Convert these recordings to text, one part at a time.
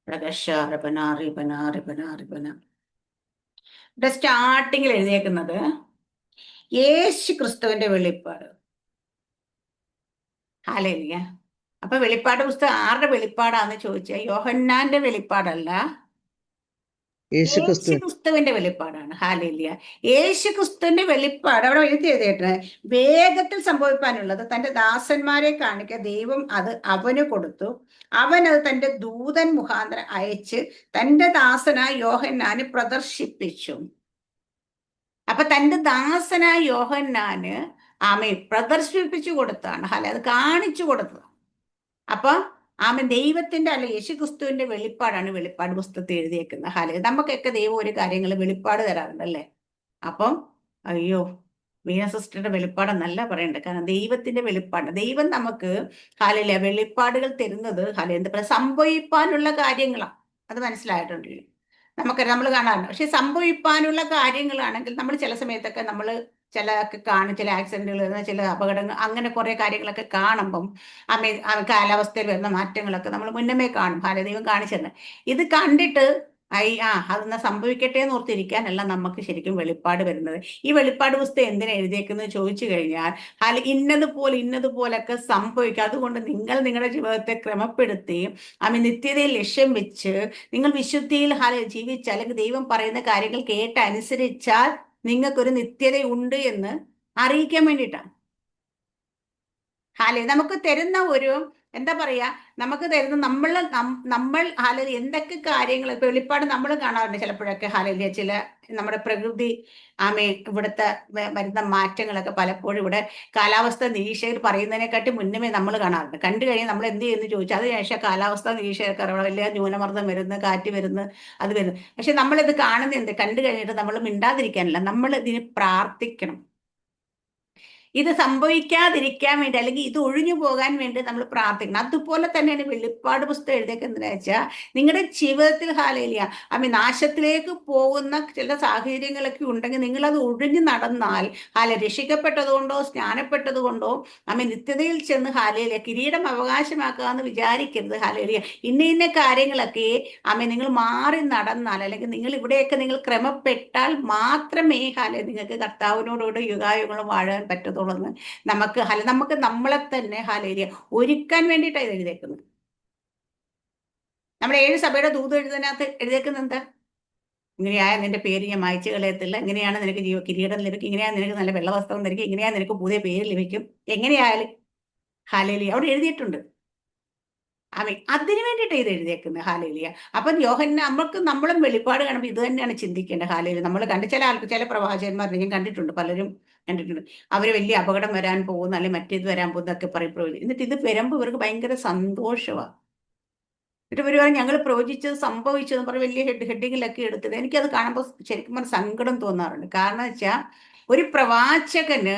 പ്രകശാരപന റിപന റിപന റിപന. ഇവിടെ സ്റ്റാർട്ടിങ്ങിൽ എഴുതിയേക്കുന്നത് യേശു ക്രിസ്തുവിന്റെ വെളിപ്പാട്. ഹാലേലിയ. അപ്പൊ വെളിപ്പാട് പുസ്തകം ആരുടെ വെളിപ്പാടാന്ന് ചോദിച്ചാൽ യോഹന്നാന്റെ വെളിപ്പാടല്ല, യേശു യേശുക്രിസ്തു ക്രിസ്തുവിന്റെ വെളിപ്പാടാണ്. ഹാലേലിയ. യേശു ക്രിസ്തുവിന്റെ വെളിപ്പാട് അവിടെ എഴുതിയിട്ട് വേഗത്തിൽ സംഭവിക്കാനുള്ളത് തന്റെ ദാസന്മാരെ കാണിക്കാൻ ദൈവം അത് അവന് കൊടുത്തു. അവൻ അത് തന്റെ ദൂതൻ മുഖാന്തരം അയച്ച് തന്റെ ദാസനായ യോഹന്നാന് പ്രദർശിപ്പിച്ചു. അപ്പൊ തന്റെ ദാസനായ യോഹന്നാന് പ്രദർശിപ്പിച്ചു കൊടുത്താണ്. അത് കാണിച്ചു കൊടുത്തത്. അപ്പൊ ദൈവത്തിന്റെ അല്ല യേശു ക്രിസ്തുവിന്റെ വെളിപ്പാടാണ് വെളിപ്പാട് പുസ്തകത്തിൽ എഴുതിയേക്കുന്നത്. നമുക്കൊക്കെ ദൈവം ഒരു കാര്യങ്ങൾ വെളിപ്പാട് തരാറുണ്ട് അല്ലേ? അപ്പം അയ്യോ, വീണ സിസ്റ്ററുടെ വെളിപ്പാടെന്നല്ല പറയണ്ടത്. കാരണം ദൈവത്തിന്റെ വെളിപ്പാട്, ദൈവം നമുക്ക് വെളിപ്പാടുകൾ തരുന്നത് എന്താ പറയുക, സംഭവിപ്പാനുള്ള കാര്യങ്ങളാണ്. അത് മനസ്സിലായിട്ടുണ്ടല്ലോ. നമ്മൾ കാണാറുണ്ട്. പക്ഷെ സംഭവിപ്പാനുള്ള കാര്യങ്ങളാണെങ്കിൽ നമ്മൾ ചില സമയത്തൊക്കെ ചില ആക്സിഡന്റുകൾ, ചില അപകടങ്ങൾ, അങ്ങനെ കുറെ കാര്യങ്ങളൊക്കെ കാണുമ്പം കാലാവസ്ഥയിൽ വരുന്ന മാറ്റങ്ങളൊക്കെ നമ്മൾ മുന്നമേ കാണും. ദൈവം കാണിച്ചെന്ന് ഇത് കണ്ടിട്ട് അതൊന്ന് സംഭവിക്കട്ടെ എന്ന് ഓർത്തിരിക്കാനല്ല നമുക്ക് ശരിക്കും വെളിപ്പാട് വരുന്നത്. ഈ വെളിപ്പാട് പുസ്തകം എന്തിനാ എഴുതിയേക്കുന്നത് ചോദിച്ചു കഴിഞ്ഞാൽ ഇന്നതുപോലൊക്കെ സംഭവിക്കുക. അതുകൊണ്ട് നിങ്ങൾ നിങ്ങളുടെ ജീവിതത്തെ ക്രമപ്പെടുത്തി നിത്യതയിൽ ലക്ഷ്യം വെച്ച് നിങ്ങൾ വിശുദ്ധിയിൽ ജീവിച്ചാൽ, അല്ലെങ്കിൽ ദൈവം പറയുന്ന കാര്യങ്ങൾ കേട്ട് അനുസരിച്ചാൽ നിങ്ങൾക്കൊരു നിത്യതയുണ്ട് എന്ന് അറിയിക്കാൻ വേണ്ടിയിട്ടാണ്. നമുക്ക് തരുന്ന ഒരു എന്താ പറയാ, നമുക്ക് തരുന്ന നമ്മൾ എന്തൊക്കെ കാര്യങ്ങൾ ഇപ്പൊ വെളിപ്പാട് നമ്മൾ കാണാറുണ്ട് ചിലപ്പോഴൊക്കെ. ചില നമ്മുടെ പ്രകൃതി ഇവിടുത്തെ വരുന്ന മാറ്റങ്ങളൊക്കെ പലപ്പോഴും ഇവിടെ കാലാവസ്ഥ നിരീക്ഷകർ പറയുന്നതിനെക്കാട്ടി മുന്നമേ നമ്മൾ കാണാറുണ്ട്. കണ്ടു കഴിഞ്ഞാൽ നമ്മൾ എന്ത് ചെയ്യുന്നു ചോദിച്ചാൽ അതിനുശേഷം കാലാവസ്ഥ നിരീക്ഷകർക്ക് അറിയണം, വലിയ ന്യൂനമർദ്ദം വരുന്നു, കാറ്റ് വരുന്നു, അത് വരുന്നു. പക്ഷെ നമ്മളിത് കാണുന്നത് കണ്ടു കഴിഞ്ഞിട്ട് നമ്മൾ മിണ്ടാതിരിക്കാനല്ല, നമ്മൾ ഇതിന് പ്രാർത്ഥിക്കണം. ഇത് സംഭവിക്കാതിരിക്കാൻ വേണ്ടി, അല്ലെങ്കിൽ ഇത് ഒഴിഞ്ഞു പോകാൻ വേണ്ടി നമ്മൾ പ്രാർത്ഥിക്കണം. അതുപോലെ തന്നെയാണ് വെളിപ്പാട് പുസ്തകം എഴുതിയേക്കുന്നതെന്ന് വെച്ചാൽ നിങ്ങളുടെ ജീവിതത്തിൽ നാശത്തിലേക്ക് പോകുന്ന ചില സാഹചര്യങ്ങളൊക്കെ ഉണ്ടെങ്കിൽ നിങ്ങളത് ഒഴിഞ്ഞു നടന്നാൽ രക്ഷിക്കപ്പെട്ടതുകൊണ്ടോ സ്നാനപ്പെട്ടതുകൊണ്ടോ നിത്യതയിൽ ചെന്ന് കിരീടം അവകാശമാക്കാമെന്ന് വിചാരിക്കരുത്. ഇന്ന കാര്യങ്ങളൊക്കെ നിങ്ങൾ മാറി നടന്നാൽ, അല്ലെങ്കിൽ നിങ്ങൾ ഇവിടെയൊക്കെ നിങ്ങൾ ക്രമപ്പെട്ടാൽ മാത്രമേ നിങ്ങൾക്ക് കർത്താവിനോടുകൂടെ യുഗായുഗങ്ങളും വാഴാൻ പറ്റത്തുള്ളൂ. നമുക്ക് നമ്മളെ തന്നെ ഒരുക്കാൻ വേണ്ടിയിട്ടാണ് ഇത് എഴുതിയേക്കുന്നത്. നമ്മുടെ 7 സഭയുടെ ദൂത് എഴുതുന്നതിനകത്ത് എഴുതിയേക്കുന്നത് എന്താ? ഇങ്ങനെയായ നിന്റെ പേര് ഞാൻ മായ്ച്ചു കളയത്തില്ല, ഇങ്ങനെയാണ് നിനക്ക് കിരീടം ലഭിക്കും, ഇങ്ങനെയാണ് നിനക്ക് നല്ല വെള്ളവസ്ത്രം ലഭിക്കും, ഇങ്ങനെയാണ് നിനക്ക് പുതിയ പേര് ലഭിക്കും, എങ്ങനെയായാലും അവിടെ എഴുതിയിട്ടുണ്ട്. അതിനു വേണ്ടിയിട്ട് ഇത് എഴുതിയേക്കുന്നത്. അപ്പം നമ്മളും വെളിപ്പാട് കാണുമ്പോൾ ഇത് തന്നെയാണ് ചിന്തിക്കേണ്ടത്. നമ്മൾ ചില പ്രവാചകന്മാരെ ഞാൻ കണ്ടിട്ടുണ്ട്, പലരും കണ്ടിട്ടുണ്ട്. അവര് വലിയ അപകടം വരാൻ പോകുന്ന, അല്ലെങ്കിൽ മറ്റേത് വരാൻ പോകുന്നതൊക്കെ പറയപ്പെടും. എന്നിട്ട് ഇത് വരുമ്പോൾ ഇവർക്ക് ഭയങ്കര സന്തോഷമാണ്. എന്നിട്ട് ഇവർ പറയും ഞങ്ങൾ പ്രവചിച്ചത് സംഭവിച്ചതെന്ന് പറഞ്ഞ് വലിയ ഹെഡിങ്ങിലൊക്കെ എടുത്തത്. എനിക്കത് കാണുമ്പോൾ ശരിക്കും പറഞ്ഞ സങ്കടം തോന്നാറുണ്ട്. കാരണം വെച്ചാൽ ഒരു പ്രവാചകന്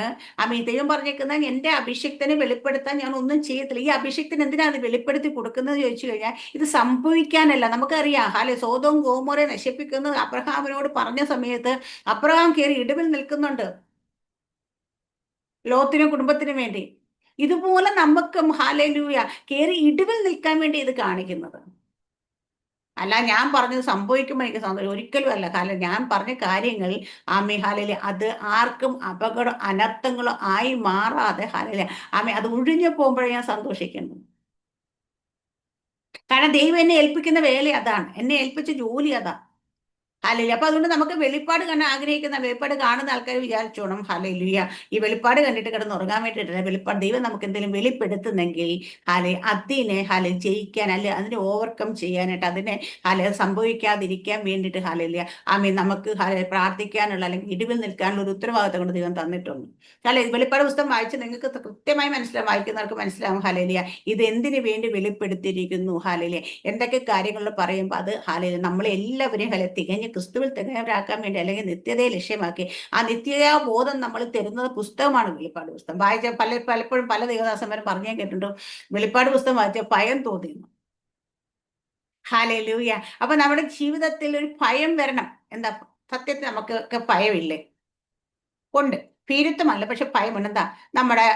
ദൈവം പറഞ്ഞേക്കുന്ന എന്റെ അഭിഷിക്തനെ വെളിപ്പെടുത്താൻ ഞാൻ ഒന്നും ചെയ്യത്തില്ല. ഈ അഭിഷിക്തന് എന്തിനാ അത് വെളിപ്പെടുത്തി കൊടുക്കുന്നത് ചോദിച്ചു കഴിഞ്ഞാൽ ഇത് സംഭവിക്കാനല്ല. നമുക്കറിയാം സോദോം ഗോമോറെ നശിപ്പിക്കുന്നത് അബ്രഹാമിനോട് പറഞ്ഞ സമയത്ത് അബ്രഹാം കയറി ഇടിവിൽ നിൽക്കുന്നുണ്ട് ലോത്തിനും കുടുംബത്തിനും വേണ്ടി. ഇതുപോലെ നമുക്ക് കയറി ഇടിവിൽ നിൽക്കാൻ വേണ്ടി ഇത് കാണിക്കുന്നത് അല്ല. ഞാൻ പറഞ്ഞത് സംഭവിക്കുമ്പോൾ എനിക്ക് സന്തോഷം ഒരിക്കലും അല്ല. ഞാൻ പറഞ്ഞ കാര്യങ്ങൾ അത് ആർക്കും അപകടം അനർത്ഥങ്ങളോ ആയി മാറാതെ അത് ഒഴിഞ്ഞു പോകുമ്പോഴേ ഞാൻ സന്തോഷിക്കുന്നു. കാരണം ദൈവം എന്നെ ഏൽപ്പിക്കുന്ന വേല അതാണ്, എന്നെ ഏൽപ്പിച്ച ജോലി അതാ. അപ്പൊ അതുകൊണ്ട് നമുക്ക് വെളിപ്പാട് കാണാൻ ആഗ്രഹിക്കുന്ന, വെളിപ്പാട് കാണുന്ന ആൾക്കാർ വിചാരിച്ചോണം ഈ വെളിപ്പാട് കണ്ടിട്ട് കിടന്ന് ഉറങ്ങാൻ വേണ്ടിയിട്ടില്ല. വെളിപ്പാട് ദൈവം നമുക്ക് എന്തെങ്കിലും വെളിപ്പെടുത്തുന്നെങ്കിൽ അതിനെ ജയിക്കാൻ, അല്ലെ അതിനെ ഓവർകം ചെയ്യാനായിട്ട്, അതിനെ സംഭവിക്കാതിരിക്കാൻ വേണ്ടിയിട്ട് നമുക്ക് പ്രാർത്ഥിക്കാനുള്ള, അല്ലെങ്കിൽ ഇടിവിൽ നിൽക്കാനുള്ള ഒരു ഉത്തരവാദിത്തം കൊണ്ട് ദൈവം തന്നിട്ടുണ്ട്. വെളിപ്പാട് പുസ്തകം വായിച്ച് നിങ്ങൾക്ക് കൃത്യമായി വായിക്കുന്നവർക്ക് മനസ്സിലാവും ഇത് എന്തിനു വേണ്ടി വെളിപ്പെടുത്തിയിരിക്കുന്നു. എന്തൊക്കെ കാര്യങ്ങളിൽ പറയുമ്പോൾ അത് നമ്മളെല്ലാവരെയും തികഞ്ഞ് ക്രിസ്തുവിൽ തികഞ്ഞവരാക്കാൻ വേണ്ടി, അല്ലെങ്കിൽ നിത്യതയെ ലക്ഷ്യമാക്കി ആ നിത്യതാ ബോധം നമ്മൾ തരുന്നത് പുസ്തകമാണ് വെളിപ്പാട് പുസ്തകം. പലപ്പോഴും പല ദേവദാസന്മാരും പറഞ്ഞു കേട്ടിട്ടുണ്ട്, വെളിപ്പാട് പുസ്തകം വായിച്ച ഭയം തോന്നിയിരുന്നു. ഹല്ലേലൂയ. അപ്പൊ നമ്മുടെ ജീവിതത്തിൽ ഒരു ഭയം വരണം. എന്താ സത്യത്തിൽ നമുക്കൊക്കെ ഭയമില്ലേ? ഉണ്ട്, ഭീരുത്വമല്ല, പക്ഷെ ഭയമുണ്ട്. എന്താ നമ്മുടെ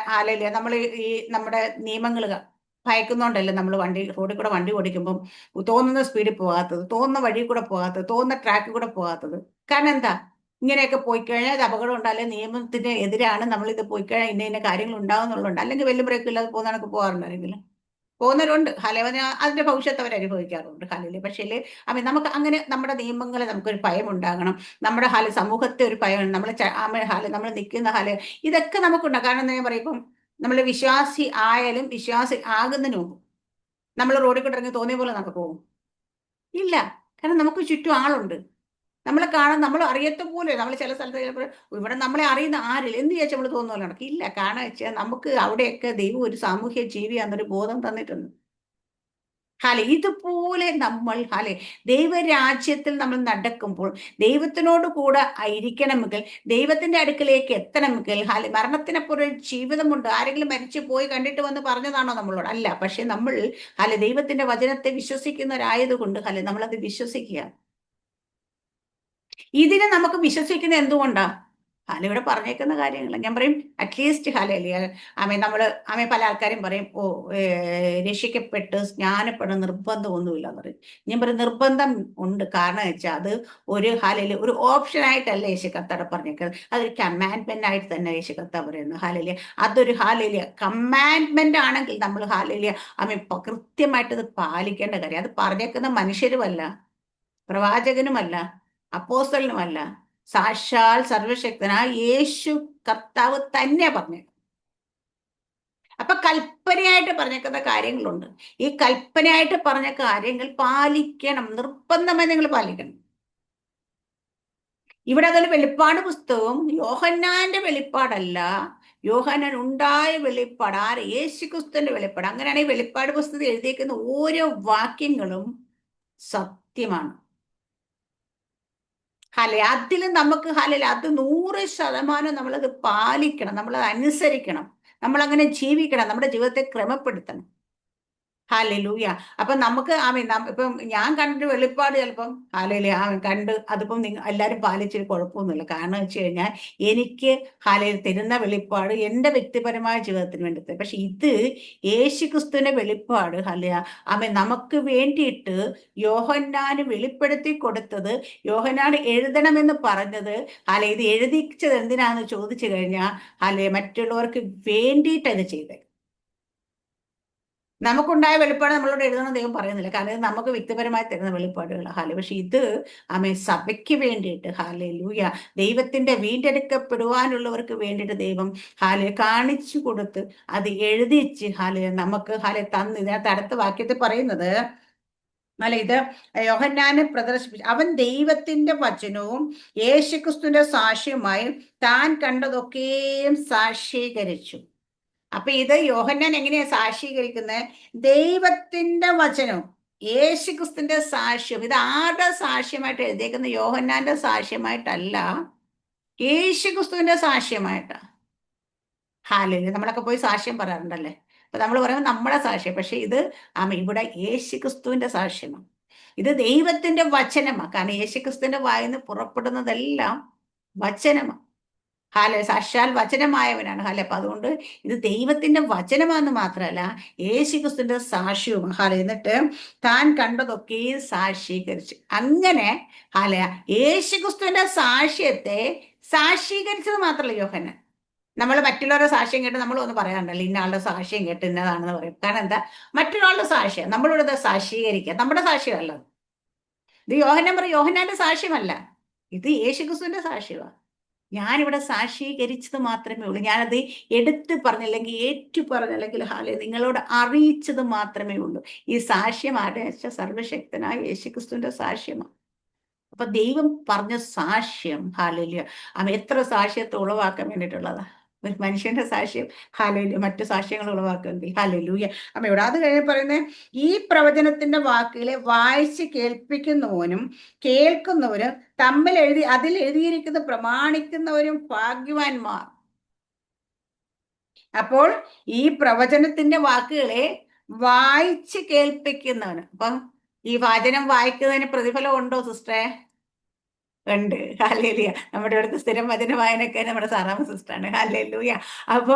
നമ്മുടെ നിയമങ്ങൾ ഭയക്കുന്നോണ്ടല്ലേ നമ്മൾ റോഡിൽ കൂടെ വണ്ടി ഓടിക്കുമ്പം തോന്നുന്ന സ്പീഡിൽ പോകാത്തത്, തോന്നുന്ന വഴി കൂടെ പോകാത്തത്, തോന്നുന്ന ട്രാക്കിൽ കൂടെ പോകാത്തത്. കാരണം എന്താ? ഇങ്ങനെയൊക്കെ പോയി കഴിഞ്ഞാൽ ഇത് അപകടം ഉണ്ട്, അല്ലെങ്കിൽ നിയമത്തിന് എതിരാണ്, നമ്മൾ ഇത് പോയി കഴിഞ്ഞാൽ ഇന്ന ഇന്ന കാര്യങ്ങൾ ഉണ്ടാകുന്നുള്ളുണ്ട്. അല്ലെങ്കിൽ വലിയ ബ്രേക്ക് ഇല്ലാതെ പോകുന്നതൊക്കെ പോകാറുണ്ടായിരുന്നില്ല. പോകുന്നവരുണ്ട് ഹലവന്, അതിന്റെ ഭവിഷ്യത്ത് അവർ അനുഭവിക്കാറുണ്ട് ഹലില്. പക്ഷേ നമുക്ക് അങ്ങനെ നമ്മുടെ നിയമങ്ങളെ നമുക്കൊരു ഭയം ഉണ്ടാകണം. നമ്മുടെ സമൂഹത്തെ ഒരു ഭയം, നമ്മൾ നമ്മൾ നിൽക്കുന്ന ഇതൊക്കെ നമുക്കുണ്ടാകും. കാരണം എന്താ ഞാൻ പറയും, ഇപ്പം നമ്മൾ വിശ്വാസി ആയാലും വിശ്വാസി ആകുന്നതിന് മുമ്പ് നമ്മൾ റോഡിൽ കൂടെ ഇറങ്ങി തോന്നിയ പോലെ നടക്കുമോ? ഇല്ല. കാരണം നമുക്ക് ചുറ്റും ആളുണ്ട്, നമ്മളെ കാണാൻ, നമ്മൾ അറിയത്ത പോലെ. നമ്മൾ ചില സ്ഥലത്ത് ചിലപ്പോൾ ഇവിടെ നമ്മളെ അറിയുന്ന ആരില്ല എന്ത് ചോദിച്ചാൽ നമ്മൾ തോന്നുന്ന പോലെ നടക്കും. ഇല്ല, കാരണം വെച്ചാൽ നമുക്ക് അവിടെയൊക്കെ ദൈവം ഒരു സാമൂഹ്യ ജീവിയാന്നൊരു ബോധം തന്നിട്ടുണ്ട്. ഇതുപോലെ നമ്മൾ ദൈവരാജ്യത്തിൽ നമ്മൾ നടക്കുമ്പോൾ, ദൈവത്തിനോട് കൂടെ ആയിരിക്കണമെങ്കിൽ, ദൈവത്തിന്റെ അടുക്കലേക്ക് എത്തണമെങ്കിൽ മരണത്തിനപ്പുറം ജീവിതമുണ്ട്. ആരെങ്കിലും മരിച്ചു പോയി കണ്ടിട്ട് വന്ന് പറഞ്ഞതാണോ നമ്മളോട്? അല്ല. പക്ഷെ നമ്മൾ ദൈവത്തിന്റെ വചനത്തെ വിശ്വസിക്കുന്നവരായതുകൊണ്ട് നമ്മളത് വിശ്വസിക്കുക. ഇതിനെ നമുക്ക് വിശ്വസിക്കുന്നത് എന്തുകൊണ്ടാ? ഇവിടെ പറഞ്ഞേക്കുന്ന കാര്യങ്ങൾ ഞാൻ പറയും. അറ്റ്ലീസ്റ്റ് പല ആൾക്കാരും പറയും, ഓ രക്ഷിക്കപ്പെട്ട് സ്നാനപ്പെടാൻ നിർബന്ധമൊന്നുമില്ല എന്ന് പറയും. ഞാൻ പറയും നിർബന്ധം ഉണ്ട്. കാരണം വെച്ചാൽ അത് ഒരു ഓപ്ഷൻ ആയിട്ടല്ല യേശു കർത്താവ് പറഞ്ഞേക്കുന്നത്, അതൊരു കമാൻഡ്മെന്റ് ആയിട്ട് തന്നെ യേശു കർത്താവ് പറയുന്നു. അതൊരു കമാൻഡ്മെന്റ് ആണെങ്കിൽ നമ്മൾ കൃത്യമായിട്ട് അത് പാലിക്കേണ്ട കാര്യം. അത് പറഞ്ഞേക്കുന്ന മനുഷ്യരുമല്ല, പ്രവാചകനുമല്ല, അപ്പോസ്തലനുമല്ല, സാക്ഷാൽ സർവശക്തനായ യേശു കർത്താവ് തന്നെ പറഞ്ഞു. അപ്പൊ കൽപ്പനയായിട്ട് പറഞ്ഞേക്കുന്ന കാര്യങ്ങളുണ്ട്. ഈ കൽപ്പനയായിട്ട് പറഞ്ഞ കാര്യങ്ങൾ പാലിക്കണം, നിർബന്ധമായി നിങ്ങൾ പാലിക്കണം. ഇവിടെ അതൊരു വെളിപ്പാട് പുസ്തകവും യോഹന്നാന്റെ വെളിപ്പാടല്ല, യോഹന്നാൻ ഉണ്ടായ വെളിപ്പാട്, യേശുക്രിസ്തുവിന്റെ വെളിപ്പാട്. അങ്ങനെയാണെങ്കിൽ വെളിപ്പാട് പുസ്തകത്തിൽ എഴുതിയേക്കുന്ന ഓരോ വാക്യങ്ങളും സത്യമാണ്. അതിൽ നമുക്ക് അത് 100% നമ്മളത് പാലിക്കണം, നമ്മളത് അനുസരിക്കണം, നമ്മളങ്ങനെ ജീവിക്കണം, നമ്മുടെ ജീവിതത്തെ ക്രമപ്പെടുത്തണം. ഹാലലൂയ. അപ്പൊ നമുക്ക് ഇപ്പം ഞാൻ കണ്ടിട്ട് വെളിപ്പാട് ചിലപ്പം കണ്ട് അതിപ്പം എല്ലാവരും പാലിച്ചൊരു കുഴപ്പമൊന്നുമില്ല. കാരണം വെച്ച് കഴിഞ്ഞാൽ എനിക്ക് തരുന്ന വെളിപ്പാട് എൻ്റെ വ്യക്തിപരമായ ജീവിതത്തിന് വേണ്ടി. പക്ഷെ ഇത് യേശുക്രിസ്തുവിന്റെ വെളിപ്പാട് നമുക്ക് വേണ്ടിയിട്ട് യോഹന്നാന് വെളിപ്പെടുത്തി കൊടുത്തത്, യോഹന്നാൻ എഴുതണമെന്ന് പറഞ്ഞത് ഇത് എഴുതിച്ചത് എന്തിനാന്ന് ചോദിച്ചു കഴിഞ്ഞാൽ മറ്റുള്ളവർക്ക് വേണ്ടിയിട്ട് അത് ചെയ്തത്. നമുക്കുണ്ടായ വെളിപ്പാട് നമ്മളോട് എഴുതണം ദൈവം പറയുന്നില്ല, കാരണം ഇത് നമുക്ക് വ്യക്തിപരമായി തരുന്ന വെളിപ്പാടുകൾ. പക്ഷെ ഇത് സഭയ്ക്ക് വേണ്ടിയിട്ട് ലൂയ, ദൈവത്തിന്റെ വീണ്ടെടുക്കപ്പെടുവാനുള്ളവർക്ക് വേണ്ടിയിട്ട് ദൈവം കാണിച്ചു കൊടുത്ത് അത് എഴുതിച്ച് നമുക്ക് തന്ന്. ഇതിനകത്ത് അടുത്ത വാക്യത്തിൽ പറയുന്നത് ഇത് യോഹന്നാനെ പ്രദർശിപ്പിച്ചു. അവൻ ദൈവത്തിന്റെ വചനവും യേശുക്രിസ്തുവിന്റെ സാക്ഷ്യമായും താൻ കണ്ടതൊക്കെയും സാക്ഷീകരിച്ചു. അപ്പൊ ഇത് യോഹന്നാൻ എങ്ങനെയാ സാക്ഷീകരിക്കുന്നത്? ദൈവത്തിന്റെ വചനം, യേശുക്രിസ്തുവിന്റെ സാക്ഷ്യം. ഇത് ആരുടെ സാക്ഷ്യമായിട്ട് എഴുതിയേക്കുന്ന? യോഹന്നാന്റെ സാക്ഷ്യമായിട്ടല്ല, യേശുക്രിസ്തുവിന്റെ സാക്ഷ്യമായിട്ടാ. നമ്മളൊക്കെ പോയി സാക്ഷ്യം പറയാറുണ്ടല്ലേ? അപ്പൊ നമ്മൾ പറയുമ്പോൾ നമ്മുടെ സാക്ഷ്യം. പക്ഷെ ഇത് ഇവിടെ യേശുക്രിസ്തുവിന്റെ സാക്ഷ്യമാണ്. ഇത് ദൈവത്തിന്റെ വചനമാണ്. കാരണം യേശുക്രിസ്തുവിന്റെ വായിന്ന് പുറപ്പെടുന്നതെല്ലാം വചനമാണ്. സാക്ഷാൽ വചനമായവനാണ്. അപ്പൊ അതുകൊണ്ട് ഇത് ദൈവത്തിന്റെ വചനമാണെന്ന് മാത്രമല്ല, യേശുക്രിസ്തുവിന്റെ സാക്ഷ്യവും. എന്നിട്ട് താൻ കണ്ടതൊക്കെ സാക്ഷീകരിച്ചു. അങ്ങനെ യേശുക്രിസ്തുവിന്റെ സാക്ഷ്യത്തെ സാക്ഷീകരിച്ചത് മാത്രമല്ല യോഹന്നാൻ. നമ്മൾ മറ്റുള്ളവരുടെ സാക്ഷ്യം കേട്ട് നമ്മൾ ഒന്ന് പറയാറുണ്ടല്ലോ, ഇന്നയാളുടെ സാക്ഷ്യം കേട്ട് ഇന്നതാണെന്ന് പറയും. കാരണം എന്താ? മറ്റൊരാളുടെ സാക്ഷ്യം നമ്മളിവിടെ സാക്ഷീകരിക്കുക, നമ്മുടെ സാക്ഷ്യമല്ല ഇത്. യോഹന്നാൻ പറയും യോഹന്നാന്റെ സാക്ഷ്യമല്ല, ഇത് യേശുക്രിസ്തുവിന്റെ സാക്ഷ്യമാണ്. ഞാനിവിടെ സാക്ഷീകരിച്ചത് മാത്രമേ ഉള്ളൂ. ഞാനത് എടുത്ത് പറഞ്ഞില്ലെങ്കിൽ ഏറ്റു പറഞ്ഞില്ലെങ്കിൽ നിങ്ങളോട് അറിയിച്ചത് മാത്രമേ ഉള്ളൂ. ഈ സാക്ഷ്യം ആരുടെ? സർവശക്തനായ യേശുക്രിസ്തുവിന്റെ സാക്ഷ്യമാണ്. അപ്പൊ ദൈവം പറഞ്ഞ സാക്ഷ്യം എത്ര സാക്ഷ്യത്തെ ഉളവാക്കാൻ വേണ്ടിയിട്ടുള്ളതാ. ഒരു മനുഷ്യന്റെ സാക്ഷ്യം മറ്റു സാക്ഷ്യങ്ങൾ ഉളവാക്കുമെങ്കിൽ ഇവിടെ അത് കഴിഞ്ഞ് പറയുന്നത്, ഈ പ്രവചനത്തിന്റെ വാക്കുകളെ വായിച്ച് കേൾപ്പിക്കുന്നവനും കേൾക്കുന്നവരും തമ്മിൽ അതിൽ എഴുതിയിരിക്കുന്ന പ്രമാണിക്കുന്നവരും ഭാഗ്യവാന്മാർ. അപ്പോൾ ഈ പ്രവചനത്തിന്റെ വാക്കുകളെ വായിച്ച് കേൾപ്പിക്കുന്നവന്. അപ്പം ഈ വചനം വായിക്കുന്നതിന് പ്രതിഫലം ഉണ്ടോ സിസ്റ്ററെ? ഉണ്ട്. ഹല്ലേലൂയ. നമ്മുടെ ഇവിടുത്തെ സ്ഥിരം വചന വായനക്കാരി നമ്മുടെ സാറാമ്മ സിസ്റ്ററാണ്. ഹല്ലേലൂയ. അപ്പൊ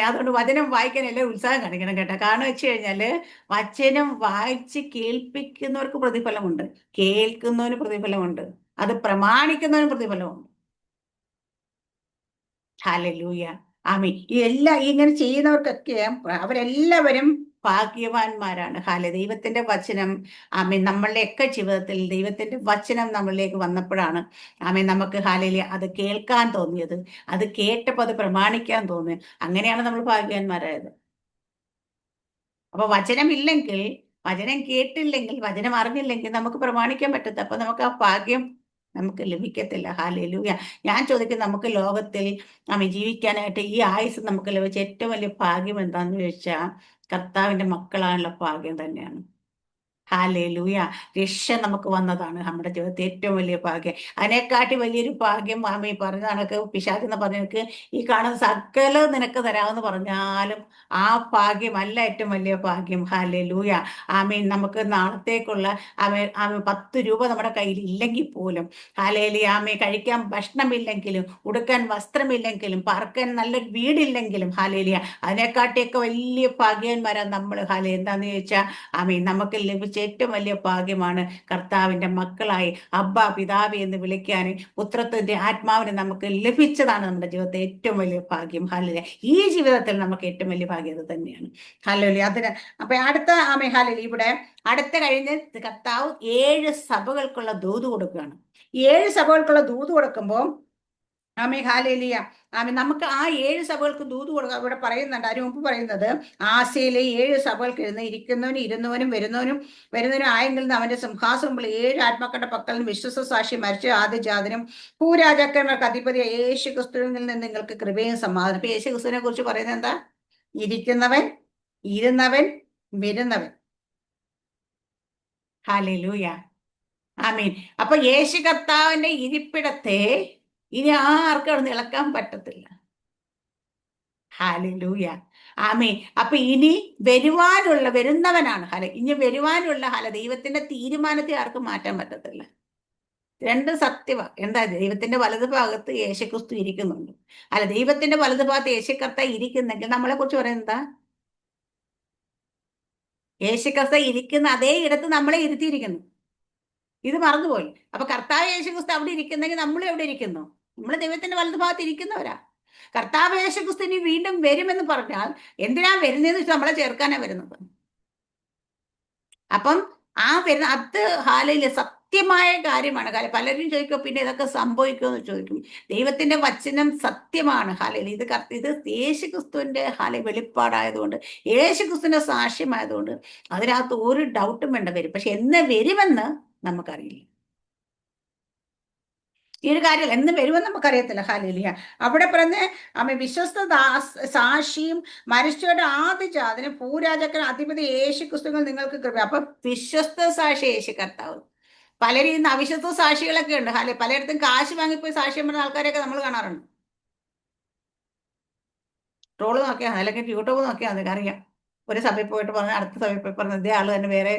അതുകൊണ്ട് വചനം വായിക്കാൻ എല്ലാം ഉത്സാഹം കാണിക്കണം കേട്ടോ. കാരണം വെച്ച് കഴിഞ്ഞാല് വചനം വായിച്ച് കേൾപ്പിക്കുന്നവർക്ക് പ്രതിഫലമുണ്ട്, കേൾക്കുന്നവന് പ്രതിഫലമുണ്ട്, അത് പ്രമാണിക്കുന്നവന് പ്രതിഫലമുണ്ട്. ഹല്ലേലൂയ. ആമീൻ. ഈ ഇങ്ങനെ ചെയ്യുന്നവർക്കൊക്കെ അവരെല്ലാവരും ഭാഗ്യവാന്മാരാണ്. ദൈവത്തിന്റെ വചനം ആമീൻ നമ്മളുടെയൊക്കെ ജീവിതത്തിൽ ദൈവത്തിന്റെ വചനം നമ്മളിലേക്ക് വന്നപ്പോഴാണ് ആമീൻ നമുക്ക് അത് കേൾക്കാൻ തോന്നിയത്, അത് കേട്ടപ്പോൾ അത് പ്രമാണിക്കാൻ തോന്നി. അങ്ങനെയാണ് നമ്മൾ ഭാഗ്യവാന്മാരായത്. അപ്പൊ വചനമില്ലെങ്കിൽ, വചനം കേട്ടില്ലെങ്കിൽ, വചനം അറിഞ്ഞില്ലെങ്കിൽ നമുക്ക് പ്രമാണിക്കാൻ പറ്റത്തില്ല. അപ്പൊ നമുക്ക് ആ ഭാഗ്യം നമുക്ക് ലഭിക്കത്തില്ല. ഹാലേലൂയ. ഞാൻ ചോദിക്കും, നമുക്ക് ലോകത്തിൽ ജീവിക്കാനായിട്ട് ഈ ആയുസ് നമുക്ക് ലഭിച്ച ഏറ്റവും വലിയ ഭാഗ്യം എന്താണെന്ന് ചോദിച്ചാൽ കർത്താവിന്റെ മക്കളായുള്ള ഭാഗ്യം തന്നെയാണ്. ഹാലേലൂയ. രക്ഷ നമുക്ക് വന്നതാണ് നമ്മുടെ ജീവിതത്തിൽ ഏറ്റവും വലിയ ഭാഗ്യം. അതിനെക്കാട്ടി വലിയൊരു ഭാഗ്യം ആമീ പറഞ്ഞ കണക്ക് പിശാചെന്ന് പറഞ്ഞ ഈ കാണുന്ന സകലം നിനക്ക് തരാമെന്ന് പറഞ്ഞാലും ആ ഭാഗ്യമല്ല ഏറ്റവും വലിയ ഭാഗ്യം. ഹാലേലൂയ. ആമീൻ. നമുക്ക് നാളത്തേക്കുള്ള ആമേ 10 രൂപ നമ്മുടെ കയ്യിൽ ഇല്ലെങ്കിൽ പോലും ആമേ കഴിക്കാൻ ഭക്ഷണമില്ലെങ്കിലും, ഉടുക്കാൻ വസ്ത്രമില്ലെങ്കിലും, പാർക്കാൻ നല്ലൊരു വീടില്ലെങ്കിലും അതിനെക്കാട്ടിയൊക്കെ വലിയ ഭാഗ്യന്മാരാണ് നമ്മൾ. എന്താന്ന് ചോദിച്ചാൽ നമുക്ക് ലഭിച്ച ഏറ്റവും വലിയ ഭാഗ്യമാണ് കർത്താവിന്റെ മക്കളായി അബ്ബ പിതാവി എന്ന് വിളിക്കാൻ പുത്രത്തിന്റെ ആത്മാവിനെ നമുക്ക് ലഭിച്ചതാണ് നമ്മുടെ ജീവിതത്തെ ഏറ്റവും വലിയ ഭാഗ്യം. ഹല്ലേലൂയ. ഈ ജീവിതത്തിൽ നമുക്ക് ഏറ്റവും വലിയ ഭാഗ്യം അത് തന്നെയാണ്. ഹല്ലേലൂയ. അതിന് അപ്പൊ അടുത്ത ഹല്ലേലൂയ ഇവിടെ അടുത്ത കഴിഞ്ഞ് കർത്താവ് 7 സഭകൾക്കുള്ള ദൂത് കൊടുക്കുകയാണ്. 7 സഭകൾക്കുള്ള ദൂത് കൊടുക്കുമ്പോൾ ഹാലേലിയ നമുക്ക് ആ 7 സഭകൾക്ക് ദൂത് കൊടുക്കുക ഇവിടെ പറയുന്നുണ്ട്. അതിന് മുമ്പ് പറയുന്നത് ആസിയയിലെ 7 സഭകൾക്ക് ഇരിക്കുന്നവനും ഇരുന്നവനും വരുന്നവനും ആയെങ്കിൽ നിന്ന് അവന്റെ സിംഹാസനമുള്ള 7 ആത്മാക്കളുടെ പക്കൽ നിന്ന് വിശ്വസ സാക്ഷി മരിച്ച ആദ്യജാതനും ഭൂരാജാക്കന്മാർക്ക് അധിപതി യേശു ക്രിസ്തുവിൽ നിന്ന് നിങ്ങൾക്ക് കൃപയും സമാധാനം. ഇപ്പൊ യേശു ക്രിസ്തുവിനെ കുറിച്ച് പറയുന്നത് എന്താ? ഇരിക്കുന്നവൻ, ഇരുന്നവൻ, വരുന്നവൻ. ഹല്ലേലൂയ. ആമീൻ. അപ്പൊ യേശു കർത്താവിന്റെ ഇരിപ്പിടത്തെ ഇനി ആർക്കും അവിടെ ഇളക്കാൻ പറ്റത്തില്ല. ഹല്ലേലൂയ. ആമീൻ. അപ്പൊ ഇനി വരുന്നവനാണ് ഇനി വരുവാനുള്ള ദൈവത്തിന്റെ തീരുമാനത്തെ ആർക്കും മാറ്റാൻ പറ്റത്തില്ല. രണ്ട് സത്യമാണ്. എന്താ? ദൈവത്തിന്റെ വലതു ഭാഗത്ത് യേശുക്രിസ്തു ഇരിക്കുന്നുണ്ട്. ദൈവത്തിന്റെ വലതു ഭാഗത്ത് യേശു കർത്താവ് ഇരിക്കുന്നെങ്കിൽ നമ്മളെ കുറിച്ച് പറയുന്നത് എന്താ? യേശു കർത്താവ് ഇരിക്കുന്ന അതേ ഇടത്ത് നമ്മളെ ഇരുത്തിയിരിക്കുന്നു. ഇത് മറന്നുപോയി. അപ്പൊ കർത്താവ് യേശുക്രിസ്തു അവിടെ ഇരിക്കുന്നെങ്കിൽ നമ്മൾ എവിടെ ഇരിക്കുന്നു? നമ്മൾ ദൈവത്തിന്റെ വലതുഭാഗത്ത് ഇരിക്കുന്നവരാ. കർത്താവ് യേശുക്രിസ്തു ഇനി വീണ്ടും വരുമെന്ന് പറഞ്ഞാൽ എന്തിനാ വരുന്നതെന്ന് വെച്ചാൽ നമ്മളെ ചേർക്കാനാ വരുന്നത്. അപ്പം അത് ഹാലയിലെ സത്യമായ കാര്യമാണ്. പലരും ചോദിക്കും പിന്നെ ഇതൊക്കെ സംഭവിക്കുമെന്ന് ചോദിക്കും. ദൈവത്തിന്റെ വചനം സത്യമാണ്. ഹാലയിൽ ഇത് യേശുക്രിസ്തുവിന്റെ വെളിപ്പാടായതുകൊണ്ട്, യേശുക്രിസ്തുവിന്റെ സാക്ഷ്യമായതുകൊണ്ട് അതിനകത്ത് ഒരു ഡൗട്ടും വേണ്ട വരും. പക്ഷെ എന്ന് വരുമെന്ന് നമുക്കറിയില്ല. ഈ ഒരു കാര്യം എന്ന് വരുമെന്ന് നമുക്കറിയത്തില്ല. ഹാലേലിയ. അവിടെ പറഞ്ഞ വിശ്വസ്ത സാക്ഷിയും മരിച്ചവരുടെ ആദ്യജാതനും ഭൂരാജക്കൻ അധിപതി യേശു ക്രിസ്തുവിൽ നിങ്ങൾക്ക് കൃപ. അപ്പൊ വിശ്വസ്ത സാക്ഷി യേശു കർത്താവ്. പലരും ഇന്ന് അവിശ്വസ്ത സാക്ഷികളൊക്കെ ഉണ്ട്. പലയിടത്തും കാശ് വാങ്ങിപ്പോയി സാക്ഷ്യം പറഞ്ഞ ആൾക്കാരെയൊക്കെ നമ്മൾ കാണാറുണ്ട്. ട്രോള് നോക്കിയാൽ അല്ലെങ്കിൽ യൂട്യൂബ് നോക്കിയാൽ മതി, അറിയാം. ഒരു സഭയിൽ പോയിട്ട് പറഞ്ഞ അടുത്ത സഭയിൽ പോയി പറഞ്ഞ ഇതേ ആള് തന്നെ വേറെ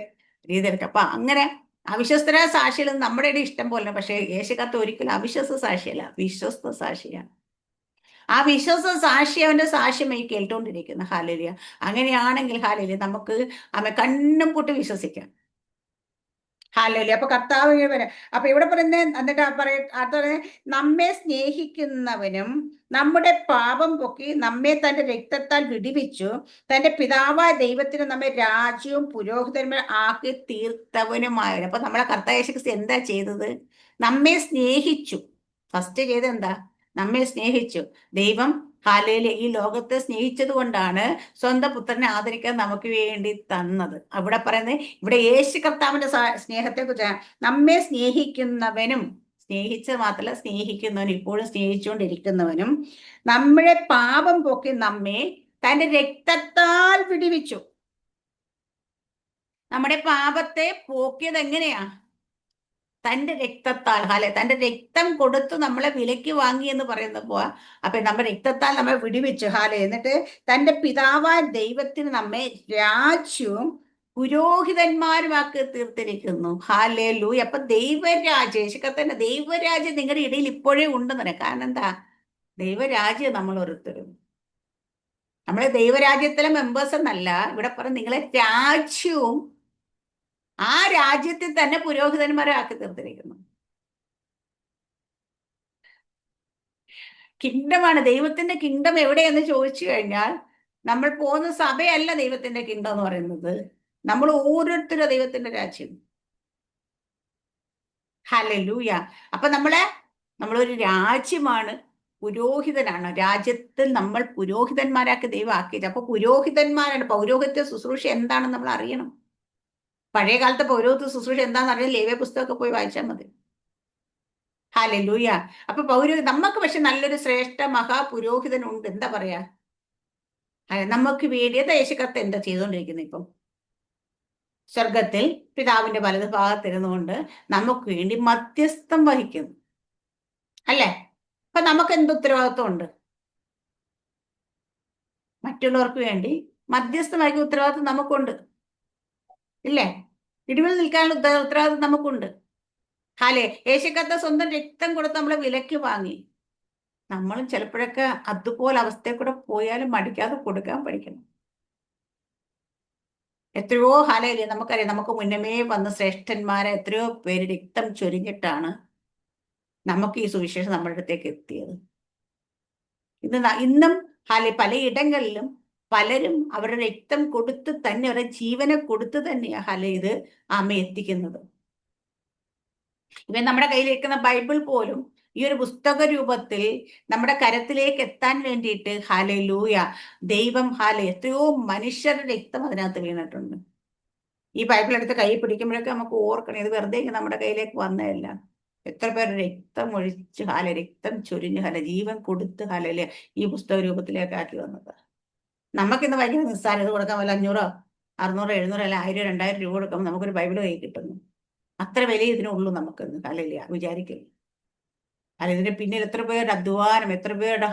രീതിയിലൊക്കെ. അപ്പൊ അങ്ങനെ അവിശ്വസ്തരായ സാക്ഷികൾ നമ്മുടെ ഇഷ്ടം പോലെ. പക്ഷേ യേശു കർത്താവ് ഒരിക്കലും അവിശ്വസ്ത സാക്ഷിയല്ല, വിശ്വസ്ത സാക്ഷിയാണ്. ആ വിശ്വസ്ത സാക്ഷി അവന്റെ സാക്ഷ്യമായി കേട്ടുകൊണ്ടിരിക്കുന്ന. ഹാലേലിയ. അങ്ങനെയാണെങ്കിൽ ഹാലേലിയ നമുക്ക് കണ്ണും പൂട്ടി വിശ്വസിക്കാം. ഹാലേലിയ. അപ്പൊ കർത്താവ് അപ്പൊ ഇവിടെ പറയുന്നത് എന്നിട്ട് നമ്മെ സ്നേഹിക്കുന്നവനും നമ്മുടെ പാപം പൊക്കി നമ്മെ തന്റെ രക്തത്താൽ വിടിവിച്ചു തന്റെ പിതാവായ ദൈവത്തിന് നമ്മെ രാജ്യവും പുരോഹിതന്മാരും ആക്കി തീർത്തവനുമായിരുന്നു. അപ്പൊ നമ്മളെ കർത്താവ് യേശു ക്രിസ്തു എന്താ ചെയ്തത്? നമ്മെ സ്നേഹിച്ചു. ഫസ്റ്റ് ചെയ്ത് എന്താ? നമ്മെ സ്നേഹിച്ചു. ദൈവം ഈ ലോകത്തെ സ്നേഹിച്ചത് കൊണ്ടാണ് സ്വന്തം പുത്രനെ ആദരിക്കാൻ നമുക്ക് വേണ്ടി തന്നത്. അവിടെ പറയുന്നത്, ഇവിടെ യേശു കർത്താവിന്റെ സ്നേഹത്തെ കുറിച്ച് നമ്മെ സ്നേഹിക്കുന്നവനും, സ്നേഹിച്ചത് മാത്രമല്ല സ്നേഹിക്കുന്നവനും, ഇപ്പോഴും സ്നേഹിച്ചുകൊണ്ടിരിക്കുന്നവനും നമ്മുടെ പാപം പോക്കി നമ്മെ തന്റെ രക്തത്താൽ വിടിവിച്ചു. നമ്മുടെ പാപത്തെ പോക്കിയത് എങ്ങനെയാ? തന്റെ രക്തത്താൽ. തന്റെ രക്തം കൊടുത്തു നമ്മളെ വിലയ്ക്ക് വാങ്ങി എന്ന് പറയുന്നപ്പോ അപ്പൊ നമ്മുടെ രക്തത്താൽ നമ്മെ വിടിവിച്ചു. എന്നിട്ട് തന്റെ പിതാവായ ദൈവത്തിന് നമ്മെ രാജ്യവും പുരോഹിതന്മാരുമാക്കി തീർത്തിരിക്കുന്നു. ഹാലേലൂയ. അപ്പൊ ദൈവരാജ്യം, യേശുക്കത്തന്നെ ദൈവരാജ്യം നിങ്ങളുടെ ഇടയിൽ ഇപ്പോഴേ ഉണ്ടെന്ന് പറയാം. കാരണം എന്താ? ദൈവരാജ്യം നമ്മൾ ഓരോരുത്തരും, നമ്മളെ ദൈവരാജ്യത്തിലെ മെമ്പേഴ്സ് എന്നല്ല ഇവിടെ പറഞ്ഞ, നിങ്ങളെ രാജ്യവും ആ രാജ്യത്തിൽ തന്നെ പുരോഹിതന്മാരെ ആക്കി തീർത്തിരിക്കുന്നു. കിങ്ഡമാണ്, ദൈവത്തിന്റെ കിങ്ഡം എവിടെയെന്ന് ചോദിച്ചു കഴിഞ്ഞാൽ നമ്മൾ പോകുന്ന സഭയല്ല ദൈവത്തിന്റെ കിങ്ഡം എന്ന് പറയുന്നത്, നമ്മൾ ഓരോരുത്തരും ദൈവത്തിന്റെ രാജ്യം. ഹല്ലേലൂയ. അപ്പൊ നമ്മളൊരു രാജ്യമാണ്, പുരോഹിതനാണ്. രാജ്യത്തിൽ നമ്മൾ പുരോഹിതന്മാരാക്കി ദൈവം ആക്കിയത്. അപ്പൊ പുരോഹിതന്മാരാണ്. പൗരോഹിത്യ ശുശ്രൂഷ എന്താണെന്ന് നമ്മൾ അറിയണം. പഴയ കാലത്തെ പൗരോഹിത്യ ശുശ്രൂഷ എന്താണെന്ന് അറിയാൻ ലേവ്യ പുസ്തകമൊക്കെ പോയി വായിച്ചാൽ മതി. ഹല്ലേലൂയ. അപ്പൊ നമുക്ക് പക്ഷെ നല്ലൊരു ശ്രേഷ്ഠ മഹാപുരോഹിതനുണ്ട്. എന്താ പറയാ, നമുക്ക് വേണ്ടി യേശുക്കർത്താവ് എന്താ ചെയ്തുകൊണ്ടിരിക്കുന്നത് ഇപ്പം? സ്വർഗത്തിൽ പിതാവിന്റെ വലത് ഭാഗത്തിരുന്നുകൊണ്ട് നമുക്ക് വേണ്ടി മധ്യസ്ഥം വഹിക്കുന്നു, അല്ലേ? അപ്പൊ നമുക്ക് എന്ത് ഉത്തരവാദിത്വം ഉണ്ട്? മറ്റുള്ളവർക്ക് വേണ്ടി മധ്യസ്ഥം വഹിക്കുന്ന ഉത്തരവാദിത്വം നമുക്കുണ്ട്, ഇല്ലേ? ഇടിവിൽ നിൽക്കാനുള്ള ഉത്തരവാദിത്വം നമുക്കുണ്ട്. ഹാലേ, യേശുക്കർത്താവ് സ്വന്തം രക്തം കൊടുത്ത് നമ്മളെ വിലക്ക് വാങ്ങി. നമ്മളും ചിലപ്പോഴൊക്കെ അതുപോലെ അവസ്ഥയിൽ കൂടെ പോയാലും മടിക്കാതെ കൊടുക്കാൻ പഠിക്കണം. എത്രയോ ഹാലയില്ലേ, നമുക്കറിയാം, നമുക്ക് മുന്നമേ വന്ന ശ്രേഷ്ഠന്മാരെ എത്രയോ പേര് രക്തം ചൊരിഞ്ഞിട്ടാണ് നമുക്ക് ഈ സുവിശേഷം നമ്മുടെ അടുത്തേക്ക് എത്തിയത്. ഇന്നും പലയിടങ്ങളിലും പലരും അവരുടെ രക്തം കൊടുത്ത് തന്നെ, അവരുടെ ജീവനെ കൊടുത്ത് തന്നെയാണ് ഇത് എത്തിക്കുന്നത്. ഇവൻ നമ്മുടെ കയ്യിലിരിക്കുന്ന ബൈബിൾ പോലും ഈ ഒരു പുസ്തക രൂപത്തിൽ നമ്മുടെ കരത്തിലേക്ക് എത്താൻ വേണ്ടിയിട്ട് ഹല്ലേലൂയ, ദൈവം എത്രയോ മനുഷ്യരുടെ രക്തം അതിനകത്ത് വീണിട്ടുണ്ട്. ഈ ബൈബിൾ എടുത്ത് കൈ പിടിക്കുമ്പോഴൊക്കെ നമുക്ക് ഓർക്കണം, ഇത് വെറുതെ നമ്മുടെ കയ്യിലേക്ക് വന്നതല്ല. എത്ര പേർ രക്തം ഒഴിച്ച് രക്തം ചൊരിഞ്ഞ് ജീവൻ കൊടുത്ത് ഈ പുസ്തക രൂപത്തിലേക്ക് ആക്കി വന്നത്. നമുക്കിന്ന് ഭയങ്കര നിസ്സാരം. ഇത് കൊടുക്കാൻ വല്ല 500, 600, 700 അല്ല 1000, 2000 രൂപ കൊടുക്കുമ്പോൾ നമുക്കൊരു ബൈബിൾ കൈ കിട്ടുന്നു. അത്ര വില ഇതിനുള്ളൂ നമുക്കെന്ന് വിചാരിക്കില്ല. ഇതിന്റെ പിന്നിൽ എത്ര പേരുടെ അധ്വാനം, എത്ര പേരുടെ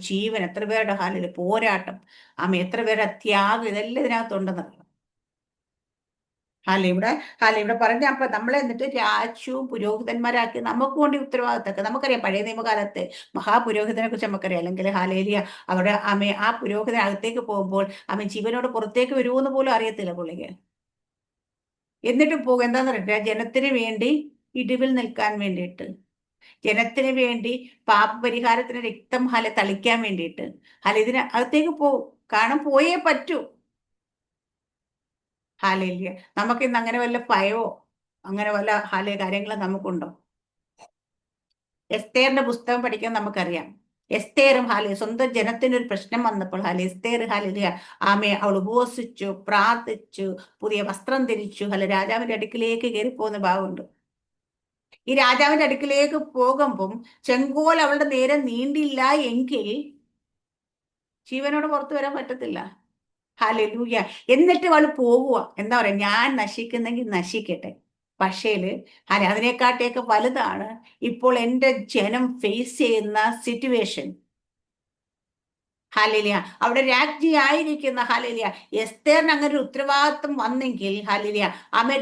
ജീവൻ, എത്ര പേരുടെ പോരാട്ടം, എത്ര പേരുടെ ത്യാഗം, ഇതെല്ലാം ഇതിനകത്തുണ്ടെന്നറിയാം. ഇവിടെ പറഞ്ഞ അപ്പൊ നമ്മളെ എന്നിട്ട് രാജ്യവും പുരോഹിതന്മാരാക്കി നമുക്ക് വേണ്ടി ഉത്തരവാദിത്തമൊക്കെ നമുക്കറിയാം. പഴയ നിയമകാലത്തെ മഹാപുരോഹിതനെ കുറിച്ച് നമുക്കറിയാം. അല്ലെങ്കിൽ അവിടെ ആ പുരോഹിതൻ അകത്തേക്ക് പോകുമ്പോൾ ജീവനോട് പുറത്തേക്ക് വരുമെന്ന് പോലും അറിയത്തില്ല പുള്ളിക്ക്. എന്നിട്ട് പോകും എന്താന്ന് പറഞ്ഞിട്ട്, ജനത്തിന് വേണ്ടി ഇടിവിൽ നിൽക്കാൻ വേണ്ടിയിട്ട്, ജനത്തിന് വേണ്ടി പാപപരിഹാരത്തിന് രക്തം തളിക്കാൻ വേണ്ടിയിട്ട് ഇതിന് അകത്തേക്ക് പോകും. കാരണം പോയേ പറ്റൂ. ഹാലേലിയ. നമുക്കിന്ന് അങ്ങനെ വല്ല ഭയമോ അങ്ങനെ വല്ല കാര്യങ്ങളും നമുക്കുണ്ടോ? എസ്തേറിന്റെ പുസ്തകം പഠിക്കാൻ നമുക്കറിയാം. എസ്തേറും സ്വന്തം ജനത്തിനൊരു പ്രശ്നം വന്നപ്പോൾ എസ്തേർ അവൾ ഉപവസിച്ചു, പ്രാർത്ഥിച്ചു, പുതിയ വസ്ത്രം ധരിച്ചു. രാജാവിന്റെ അടുക്കിലേക്ക് കയറി പോകുന്ന ഭാഗമുണ്ട്. ഈ രാജാവിന്റെ അടുക്കിലേക്ക് പോകുമ്പം ചെങ്കോൽ അവളുടെ നേരെ നീണ്ടില്ല എങ്കിൽ ജീവനോട് പുറത്തു വരാൻ പറ്റത്തില്ല. ഹല്ലേലൂയ. എന്നിട്ട് അവൾ പോവുക. എന്താ പറയാ, ഞാൻ നശിക്കുന്നെങ്കിൽ നശിക്കട്ടെ, പക്ഷേല് അതിനെക്കാട്ടിയൊക്കെ വലുതാണ് ഇപ്പോൾ എൻ്റെ ജനം ഫേസ് ചെയ്യുന്ന സിറ്റുവേഷൻ. ഹല്ലേലൂയ. അവിടെ രാജ്ഞി ആയിരിക്കുന്ന എസ്തേറിന് അങ്ങനെ ഒരു ഉത്തരവാദിത്വം വന്നെങ്കിൽ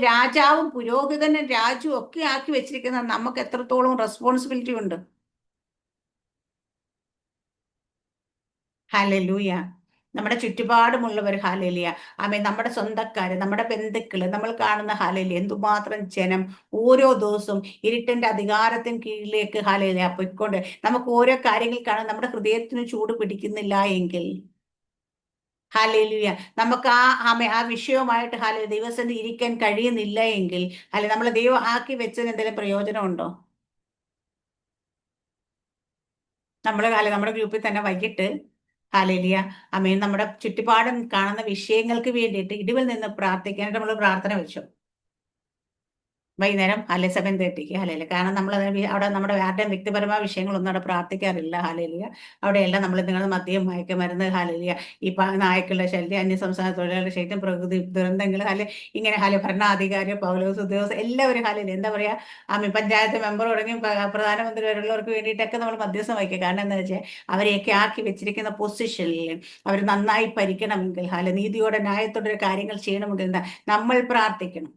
രാജാവും പുരോഹിതനും രാജുവും ഒക്കെ ആക്കി വെച്ചിരിക്കുന്ന നമുക്ക് എത്രത്തോളം റെസ്പോൺസിബിലിറ്റി ഉണ്ട്. ഹല്ലേലൂയ. നമ്മുടെ ചുറ്റുപാടുമുള്ളവർ നമ്മുടെ സ്വന്തക്കാര്, നമ്മുടെ ബന്ധുക്കള്, നമ്മൾ കാണുന്ന എന്തുമാത്രം ജനം ഓരോ ദിവസവും ഇരുട്ടിന്റെ അധികാരത്തിന് കീഴിലേക്ക് പൊയ്ക്കൊണ്ട് നമുക്ക് ഓരോ കാര്യങ്ങൾ കാണാൻ നമ്മുടെ ഹൃദയത്തിന് ചൂട് പിടിക്കുന്നില്ല എങ്കിൽ നമുക്ക് ആ വിഷയവുമായിട്ട് ദൈവസന്നിധി ഇരിക്കാൻ കഴിയുന്നില്ല എങ്കിൽ നമ്മളെ ദൈവം ആക്കി വെച്ചതിന് എന്തെങ്കിലും പ്രയോജനമുണ്ടോ? നമ്മുടെ ഗ്രൂപ്പിൽ തന്നെ വൈകിട്ട് നമ്മുടെ ചുറ്റുപാടും കാണുന്ന വിഷയങ്ങൾക്ക് വേണ്ടിയിട്ട് ഇടിവിൽ നിന്ന് പ്രാർത്ഥിക്കാനായിട്ട് നമ്മൾ പ്രാർത്ഥന വെച്ചു. വൈകുന്നേരം അല്ലെ 7:30 ഹല്ലേലൂയ. കാരണം നമ്മൾ അവിടെ നമ്മുടെ ആരുടെയും വ്യക്തിപരമായ വിഷയങ്ങളൊന്നും അവിടെ പ്രാർത്ഥിക്കാറില്ല. ഹല്ലേലൂയ. അവിടെയെല്ലാം നമ്മൾ നിങ്ങളുടെ മദ്യം, മയക്കുമരുന്ന്, ഹല്ലേലൂയ, ഈ നായ്ക്കളുടെ ശല്യം, അന്യസംസ്ഥാന തൊഴിലാളികളുടെ ശല്യം, പ്രകൃതി ദുരന്തങ്ങൾ, ഇങ്ങനെ ഭരണാധികാരി, പൗലോസ് ഉദ്യോഗസ്ഥർ എല്ലാവരും ഹല്ലേലൂയ, എന്താ പറയാ, പഞ്ചായത്ത് മെമ്പർ തുടങ്ങി പ്രധാനമന്ത്രി വരെയുള്ളവർക്ക് വേണ്ടിയിട്ടൊക്കെ നമ്മൾ മധ്യസ്ഥം വഹിക്കുക. കാരണം എന്താ വെച്ചാൽ അവരെയൊക്കെ ആക്കി വെച്ചിരിക്കുന്ന പൊസിഷനിൽ അവർ നന്നായി ഭരിക്കണമെങ്കിൽ, നീതിയോടെ ന്യായത്തോടെ കാര്യങ്ങൾ ചെയ്യണമെങ്കിൽ എന്താ നമ്മൾ പ്രാർത്ഥിക്കണം.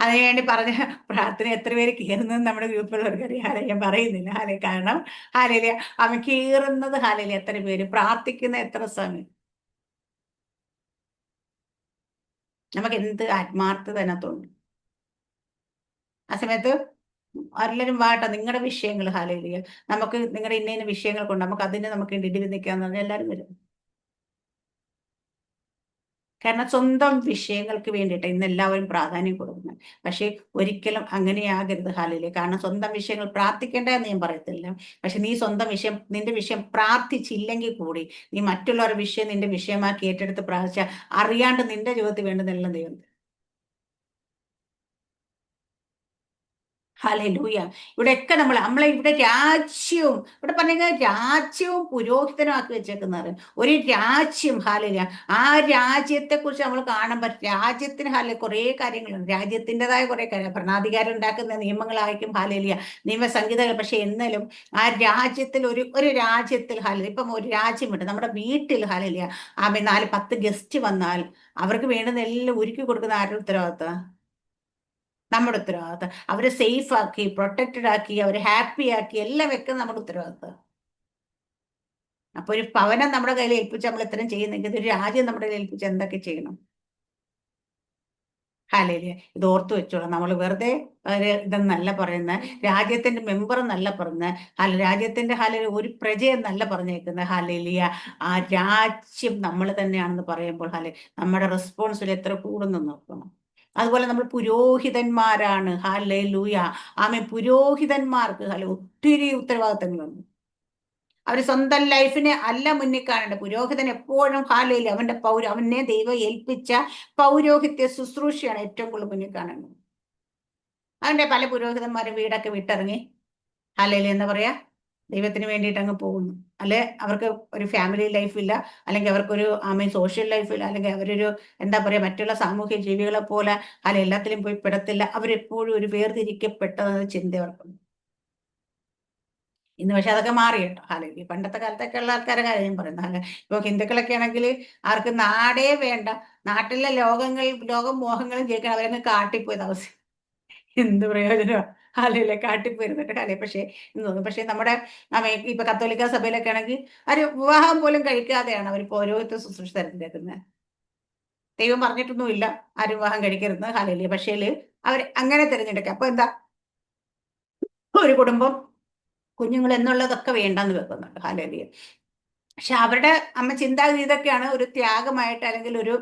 അതിനുവേണ്ടി പറഞ്ഞ പ്രാർത്ഥന എത്ര പേര് കീറുന്നത് നമ്മുടെ ഗ്രൂപ്പിലുള്ളവർക്ക് അറിയാം. ഞാൻ പറയുന്നില്ല. കാരണം അവൻ കീറുന്നത് എത്ര പേര് പ്രാർത്ഥിക്കുന്ന എത്ര സമയം. നമുക്ക് എന്ത് ആത്മാർത്ഥത അതിനകത്തുണ്ട്. ആ സമയത്ത് എല്ലാവരും വാട്ടോ നിങ്ങളുടെ വിഷയങ്ങൾ നമുക്ക് നിങ്ങളുടെ ഇന്ന വിഷയങ്ങൾ കൊണ്ട് നമുക്ക് ഇടിവിൽ നിൽക്കാന്ന് പറഞ്ഞാൽ എല്ലാവരും വരും. കാരണം സ്വന്തം വിഷയങ്ങൾക്ക് വേണ്ടിയിട്ട് ഇന്ന് എല്ലാവരും പ്രാധാന്യം കൊടുക്കുന്നത്. പക്ഷെ ഒരിക്കലും അങ്ങനെയാകരുത് കാരണം സ്വന്തം വിഷയങ്ങൾ പ്രാർത്ഥിക്കേണ്ടതെന്ന് ഞാൻ പറയത്തില്ല. പക്ഷെ നീ സ്വന്തം വിഷയം, നിന്റെ വിഷയം പ്രാർത്ഥിച്ചില്ലെങ്കിൽ കൂടി നീ മറ്റുള്ളവരുടെ വിഷയം നിന്റെ വിഷയമാക്കി ഏറ്റെടുത്ത് പ്രാർത്ഥിച്ച അറിയാണ്ട് നിന്റെ ജീവിതത്തിൽ വേണ്ടുന്നെല്ലാം ദൈവം. ഹല്ലേലൂയ. ഇവിടെയൊക്കെ നമ്മളെ ഇവിടെ രാജ്യവും, ഇവിടെ പറഞ്ഞ രാജ്യവും പുരോഹിതനുമാക്കി വെച്ചേക്കുന്നത് ഒരു രാജ്യം. ഹല്ലേലൂയ. ആ രാജ്യത്തെ കുറിച്ച് നമ്മൾ കാണുമ്പോൾ രാജ്യത്തിന് കുറേ കാര്യങ്ങളുണ്ട്. രാജ്യത്തിൻ്റെതായ കുറേ കാര്യം ഭരണാധികാരം ഉണ്ടാക്കുന്ന നിയമങ്ങളായിരിക്കും നിയമസംഹിതകൾ. പക്ഷെ എന്നാലും ആ രാജ്യത്തിൽ ഒരു രാജ്യത്തിൽ ഇപ്പം ഒരു രാജ്യമുണ്ട് നമ്മുടെ വീട്ടിൽ 4-10 ഗസ്റ്റ് വന്നാൽ അവർക്ക് വേണ്ടുന്ന എല്ലാം ഒരുക്കി കൊടുക്കുന്ന ആരുടെ ഉത്തരവാദിത്തം? നമ്മുടെ ഉത്തരവാദിത്തം. അവരെ സേഫ് ആക്കി, പ്രൊട്ടക്റ്റഡ് ആക്കി, അവരെ ഹാപ്പി ആക്കി എല്ലാം വെക്കുന്ന നമ്മുടെ ഉത്തരവാദിത്തം. അപ്പൊ ഒരു ഭവനം നമ്മുടെ കയ്യിൽ ഏൽപ്പിച്ച് നമ്മൾ ഇത്രയും ചെയ്യുന്നെങ്കിൽ ഒരു രാജ്യം നമ്മുടെ കയ്യിൽ ഏൽപ്പിച്ച് എന്തൊക്കെ ചെയ്യണം? ഇത് ഓർത്തു വെച്ചോളാം. നമ്മൾ വെറുതെ ഇതെന്നല്ല പറയുന്നത്. രാജ്യത്തിന്റെ മെമ്പർ എന്നല്ല പറയുന്നത്. രാജ്യത്തിന്റെ ഒരു പ്രജയെന്നല്ല പറഞ്ഞേക്കുന്നത്. ആ രാജ്യം നമ്മൾ തന്നെയാണെന്ന് പറയുമ്പോൾ നമ്മുടെ റെസ്പോൺസിബിലിറ്റി എത്ര കൂടുന്നു നോക്കണം. അതുപോലെ നമ്മൾ പുരോഹിതന്മാരാണ്. ഹല്ലേലൂയ. പുരോഹിതന്മാർക്ക് ഒത്തിരി ഉത്തരവാദിത്തങ്ങളുണ്ട്. അവർ സ്വന്തം ലൈഫിനെ അല്ല മുന്നിൽ കാണേണ്ട. പുരോഹിതൻ എപ്പോഴും അവനെ ദൈവം ഏൽപ്പിച്ച പൗരോഹിത്യ ശുശ്രൂഷയാണ് ഏറ്റവും കൂടുതൽ മുന്നിൽ കാണേണ്ടത്. അവന്റെ പല പുരോഹിതന്മാരും വീടൊക്കെ വിട്ടിറങ്ങി എന്താ പറയാ, ദൈവത്തിന് വേണ്ടിയിട്ട് അങ്ങ് പോകുന്നു. അവർക്ക് ഒരു ഫാമിലി ലൈഫില്ല, അല്ലെങ്കിൽ അവർക്കൊരു സോഷ്യൽ ലൈഫില്ല, അല്ലെങ്കിൽ അവരൊരു എന്താ പറയാ മറ്റുള്ള സാമൂഹ്യ ജീവികളെ പോലെ എല്ലാത്തിലും പോയി പെടത്തില്ല. അവരെപ്പോഴും ഒരു വേർതിരിക്കപ്പെട്ട ചിന്ത അവർക്കുണ്ട്. ഇന്ന് പക്ഷെ അതൊക്കെ മാറി കേട്ടോ. പണ്ടത്തെ കാലത്തൊക്കെ ഉള്ള ആൾക്കാരെ കാര്യം ഞാൻ പറയുന്നത്. ഇപ്പൊ ഹിന്ദുക്കളൊക്കെ ആണെങ്കിൽ ആർക്ക് നാടേ വേണ്ട, നാട്ടിലെ ലോകമോഹങ്ങളും ജയിക്കണം, അവരങ്ങ് കാട്ടിപ്പോയി താമസിക്കും. എന്ത് പ്രയോജനമാണ് കാട്ടിപ്പോയിരുന്നിട്ട് പക്ഷെ തോന്നുന്നു. പക്ഷെ നമ്മുടെ ഇപ്പൊ കത്തോലിക്ക സഭയിലൊക്കെ ആണെങ്കിൽ ഒരു വിവാഹം പോലും കഴിക്കാതെയാണ് അവർ പൗരോഹിത്യ ശുശ്രൂഷ തിരഞ്ഞെടുക്കുന്നത്. ദൈവം പറഞ്ഞിട്ടൊന്നുമില്ല ആരും വിവാഹം കഴിക്കരുത്. പക്ഷേ അവർ അങ്ങനെ തിരഞ്ഞെടുക്കുക. അപ്പൊ എന്താ, ഒരു കുടുംബം കുഞ്ഞുങ്ങൾ എന്നുള്ളതൊക്കെ വേണ്ടെന്ന് വെക്കുന്നുണ്ട്. പക്ഷെ അവരുടെ ചിന്താഗതി ഇതൊക്കെയാണ് ഒരു ത്യാഗമായിട്ട് അല്ലെങ്കിൽ ഒരു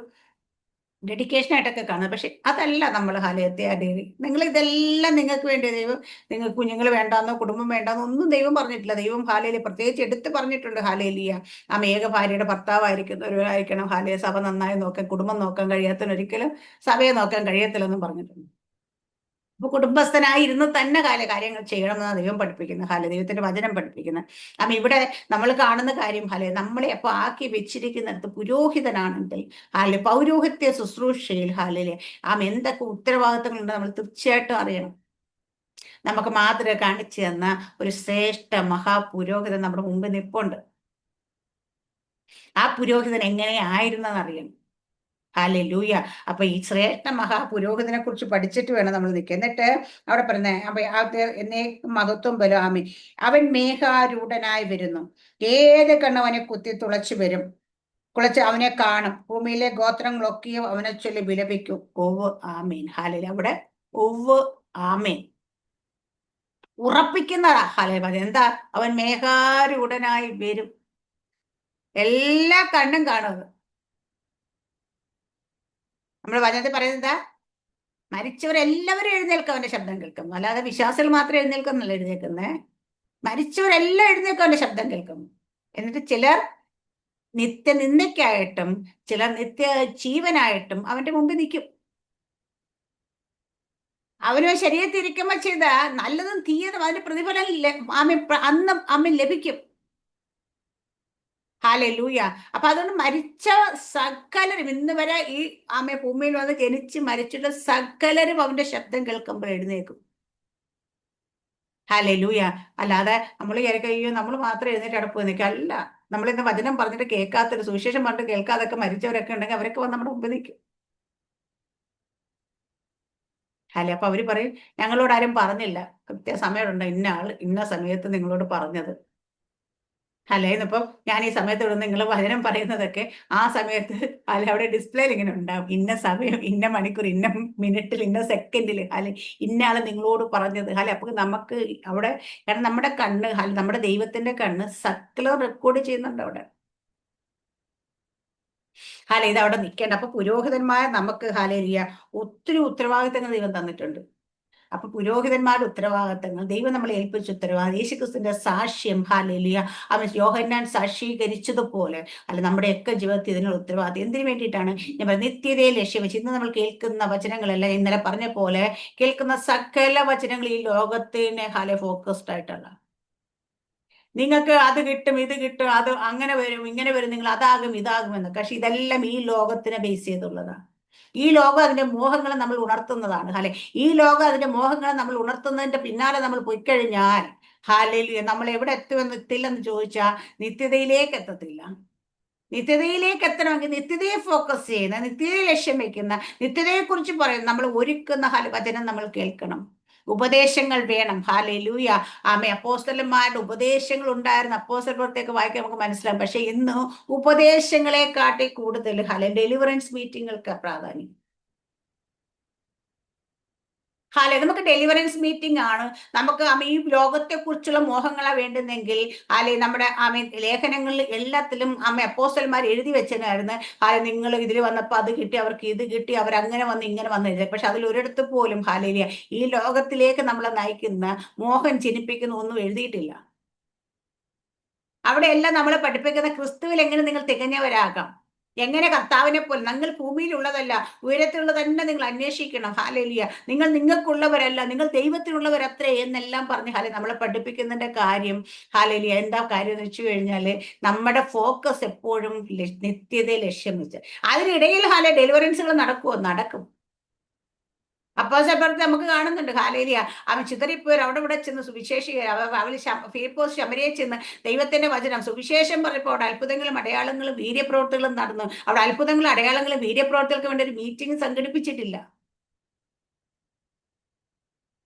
ഡെഡിക്കേഷൻ ആയിട്ടൊക്കെ കാണുന്നത്. പക്ഷെ അതല്ല നമ്മൾ നിങ്ങൾ ഇതെല്ലാം നിങ്ങൾക്ക് വേണ്ടി ദൈവം, നിങ്ങൾക്ക് കുഞ്ഞുങ്ങൾ വേണ്ടാന്നോ കുടുംബം വേണ്ടാന്നോ ഒന്നും ദൈവം പറഞ്ഞിട്ടില്ല. ദൈവം പ്രത്യേകിച്ച് എടുത്ത് പറഞ്ഞിട്ടുണ്ട്. ഏക ഭാര്യയുടെ ഭർത്താവായിരിക്കുന്നവരായിരിക്കണം. സഭ നന്നായി നോക്കാൻ, കുടുംബം നോക്കാൻ കഴിയാത്തതിനൊരിക്കലും സഭയെ നോക്കാൻ കഴിയത്തില്ലെന്നും പറഞ്ഞിട്ടുണ്ട്. അപ്പൊ കുടുംബസ്ഥനായിരുന്ന് തന്നെ കാര്യങ്ങൾ ചെയ്യണമെന്നാണ് ദൈവം പഠിപ്പിക്കുന്നത്. ദൈവത്തിന്റെ വചനം പഠിപ്പിക്കുന്നത്. ഇവിടെ നമ്മൾ കാണുന്ന കാര്യം നമ്മളെ അപ്പൊ ആക്കി വെച്ചിരിക്കുന്നിടത്ത് പുരോഹിതനാണെങ്കിൽ പൗരോഹിത്യ ശുശ്രൂഷയിൽ എന്തൊക്കെ ഉത്തരവാദിത്തങ്ങളുണ്ട് നമ്മൾ തീർച്ചയായിട്ടും അറിയണം. നമുക്ക് മാതൃക കാണിച്ചു തന്ന ഒരു ശ്രേഷ്ഠ മഹാപുരോഹിതൻ നമ്മുടെ മുമ്പിൽ നിൽപ്പുണ്ട്. ആ പുരോഹിതൻ എങ്ങനെയായിരുന്നെന്ന് അറിയണം. ഹല്ലേലൂയ. അപ്പൊ ഈ ശ്രേഷ്ഠ മഹാപുരോഹിതനെ കുറിച്ച് പഠിച്ചിട്ട് വേണം നമ്മൾ നിൽക്കുക. എന്നിട്ട് അവിടെ പറഞ്ഞ എന്നേ മഹത്വം ബലാമി, അവൻ മേഘാരൂഢനായി വരുന്നു, ഏത് കണ്ണും അവനെ കുത്തി കുളച്ച് അവനെ കാണും, ഭൂമിയിലെ ഗോത്രങ്ങളൊക്കെയും അവനെ ചൊല്ലി വിലപിക്കും. ഒവ് ആമീൻ. അവിടെ ഒവ് ആമീൻ ഉറപ്പിക്കുന്നതാ. എന്താ, അവൻ മേഘാരൂഢനായി വരും, എല്ലാ കണ്ണും കാണുന്നത്. നമ്മൾ വചനത്തിൽ പറയുന്നത് മരിച്ചവരെല്ലാവരും എഴുന്നേൽക്കും, അവന്റെ ശബ്ദം കേൾക്കും. അല്ലാതെ വിശ്വാസികൾ മാത്രം എഴുന്നേൽക്കുന്നല്ല എഴുന്നേൽക്കുന്നേ, മരിച്ചവരെല്ലാം എഴുന്നേൽക്കും, അവന്റെ ശബ്ദം കേൾക്കും. എന്നിട്ട് ചിലർ നിത്യനിന്ദയ്ക്കായിട്ടും ചിലർ നിത്യ ജീവനായിട്ടും അവന്റെ മുമ്പിൽ നിൽക്കും. അവന് ശരീരത്തിരിക്കുമ്പോ ചെയ്ത നല്ലതും തീയതും അതിന്റെ പ്രതിഫലം അന്ന് അമ്മ ലഭിക്കും. ഹല്ലേലൂയ. അപ്പൊ അതുകൊണ്ട് മരിച്ച സകലരും ഇന്ന് വരെ ഈ ഭൂമിയിൽ വന്ന് ജനിച്ച് മരിച്ചിട്ടുള്ള സകലരും അവന്റെ ശബ്ദം കേൾക്കുമ്പോൾ എഴുന്നേക്കും. ഹല്ലേലൂയ. അല്ലാതെ നമ്മൾ വിചാരിക്കും അയ്യോ നമ്മൾ മാത്രം എഴുന്നേറ്റ് അടപ്പ് നിൽക്കുക. അല്ല, നമ്മളിന്ന് വചനം പറഞ്ഞിട്ട് കേൾക്കാത്തൊരു സുവിശേഷം പറഞ്ഞിട്ട് കേൾക്കാതൊക്കെ മരിച്ചവരൊക്കെ ഉണ്ടെങ്കിൽ അവരൊക്കെ വന്ന് നമ്മുടെ മുമ്പിൽ നിൽക്കും. അല്ലെ, അപ്പൊ അവര് പറയും ഞങ്ങളോട് ആരും പറഞ്ഞില്ല. കൃത്യസമയമുണ്ട്, ഇന്ന ആള് ഇന്ന സമയത്ത് നിങ്ങളോട് പറഞ്ഞത്. അല്ലെ, ഇന്നിപ്പം ഞാൻ ഈ സമയത്ത് ഇവിടെ നിങ്ങൾ വചനം പറയുന്നതൊക്കെ ആ സമയത്ത് അല്ലെ അവിടെ ഡിസ്പ്ലേയിൽ ഇങ്ങനെ ഉണ്ടാവും, ഇന്ന സമയം ഇന്ന മണിക്കൂർ ഇന്ന മിനിറ്റിൽ ഇന്ന സെക്കൻഡിൽ അല്ലെ ഇന്ന ആള് നിങ്ങളോട് പറഞ്ഞത്. അല്ലെ, അപ്പൊ നമുക്ക് അവിടെ, കാരണം നമ്മുടെ കണ്ണ് നമ്മുടെ ദൈവത്തിന്റെ കണ്ണ് സകലം റെക്കോർഡ് ചെയ്യുന്നുണ്ട് അവിടെ. ഇത് അവിടെ നിൽക്കേണ്ട. അപ്പൊ പുരോഹിതന്മാരെ നമുക്ക് ഒത്തിരി ഉത്തരവാദിത്തങ്ങൾ ദൈവം തന്നിട്ടുണ്ട്. അപ്പൊ പുരോഹിതന്മാരുടെ ഉത്തരവാദിത്തങ്ങൾ ദൈവം നമ്മളെ ഏൽപ്പിച്ച ഉത്തരവാദിത്തം, യേശുക്രിസ്തുവിന്റെ സാക്ഷ്യം അവൻ യോഹന്നാൻ സാക്ഷീകരിച്ചതുപോലെ നമ്മുടെയൊക്കെ ജീവിതത്തിൽ ഇതിനുള്ള ഉത്തരവാദിത്തം എന്തിനു വേണ്ടിയിട്ടാണ്? ഞാൻ പറയുന്നത് നിത്യതയെ ലക്ഷ്യം വെച്ച് ഇന്ന് നമ്മൾ കേൾക്കുന്ന വചനങ്ങളെല്ലാം ഇന്നലെ പറഞ്ഞ പോലെ കേൾക്കുന്ന സകല വചനങ്ങൾ ഈ ലോകത്തിന് ഫോക്കസ്ഡ് ആയിട്ടുള്ള. നിങ്ങൾക്ക് അത് കിട്ടും ഇത് കിട്ടും, അത് അങ്ങനെ വരും ഇങ്ങനെ വരും, നിങ്ങൾ അതാകും ഇതാകും എന്നൊക്കെ. പക്ഷെ ഇതെല്ലാം ഈ ലോകത്തിനെ ബേസ് ചെയ്തുള്ളതാണ്. ഈ ലോകം അതിന്റെ മോഹങ്ങളെ നമ്മൾ ഉണർത്തുന്നതാണ്. ഈ ലോകം അതിന്റെ മോഹങ്ങളെ നമ്മൾ ഉണർത്തുന്നതിന്റെ പിന്നാലെ നമ്മൾ പോയിക്കഴിഞ്ഞാൽ നമ്മൾ എവിടെ എത്തില്ലെന്ന് ചോദിച്ചാൽ നിത്യതയിലേക്ക് എത്തത്തില്ല. നിത്യതയിലേക്ക് എത്തണമെങ്കിൽ നിത്യതയെ ഫോക്കസ് ചെയ്യുന്ന, നിത്യതയെ ലക്ഷ്യം വെക്കുന്ന, നിത്യതയെക്കുറിച്ച് പറയുന്ന, നമ്മൾ ഒരുക്കുന്ന വചനം നമ്മൾ കേൾക്കണം. ഉപദേശങ്ങൾ വേണം. ഹല്ലേലൂയ. അപ്പോസ്തലന്മാരുടെ ഉപദേശങ്ങൾ ഉണ്ടായിരുന്നു. അപ്പോസ്തല പ്രവൃത്തിയൊക്കെ വായിക്കാൻ നമുക്ക് മനസ്സിലാവും. പക്ഷെ ഇന്ന് ഉപദേശങ്ങളെ കാട്ടി കൂടുതൽ ഡെലിവറൻസ് മീറ്റിങ്ങുകൾക്ക് പ്രാധാന്യം. നമുക്ക് ഡെലിവറൻസ് മീറ്റിംഗ് ആണ്. നമുക്ക് ഈ ലോകത്തെ കുറിച്ചുള്ള മോഹങ്ങളാ വേണ്ടുന്നെങ്കിൽ നമ്മുടെ ലേഖനങ്ങളിൽ എല്ലാത്തിലും അപ്പോസ്തലന്മാർ എഴുതി വെച്ചതായിരുന്നു. നിങ്ങൾ ഇതിൽ വന്നപ്പോൾ അത് കിട്ടി, അവർക്ക് ഇത് കിട്ടി, അവരങ്ങനെ വന്ന് ഇങ്ങനെ വന്ന് എഴുതി. പക്ഷെ അതിൽ ഒരിടത്ത് പോലും ഈ ലോകത്തിലേക്ക് നമ്മളെ നയിക്കുന്ന, മോഹം ജനിപ്പിക്കുന്ന ഒന്നും എഴുതിയിട്ടില്ല. അവിടെ എല്ലാം നമ്മളെ പഠിപ്പിക്കുന്ന ക്രിസ്തുവിൽ എങ്ങനെ നിങ്ങൾ തികഞ്ഞവരാകാം, എങ്ങനെ കർത്താവിനെ പോലെ. നിങ്ങൾ ഭൂമിയിലുള്ളതല്ല ഉയരത്തിലുള്ള തന്നെ നിങ്ങൾ അന്വേഷിക്കണം. നിങ്ങൾ നിങ്ങൾക്കുള്ളവരല്ല, നിങ്ങൾ ദൈവത്തിനുള്ളവരത്രേ എന്നെല്ലാം പറഞ്ഞ് നമ്മളെ പഠിപ്പിക്കുന്നതിന്റെ കാര്യം. എന്താ കാര്യം എന്ന് വെച്ച് കഴിഞ്ഞാല് നമ്മുടെ ഫോക്കസ് എപ്പോഴും നിത്യതയെ ലക്ഷ്യം വെച്ച്. അതിനിടയിൽ ഡെലിവറൻസുകൾ നടക്കും. അപ്പോസ്തലപ്രവൃത്തി നമുക്ക് കാണുന്നുണ്ട്. അവൻ ചിതറിപ്പോയി അവിടെ ഇവിടെ ചെന്ന് അവന് ഫിലിപ്പോസ് ശമരിയെ ചെന്ന് ദൈവത്തിന്റെ വചനം സുവിശേഷം പറഞ്ഞപ്പോൾ അവിടെ അത്ഭുതങ്ങളും അടയാളങ്ങളും വീര്യപ്രവർത്തികളും നടന്നു. അവിടെ അത്ഭുതങ്ങളും അടയാളങ്ങളും വീര്യപ്രവർത്തികൾക്ക് വേണ്ടി ഒരു മീറ്റിംഗ് സംഘടിപ്പിച്ചിട്ടില്ല.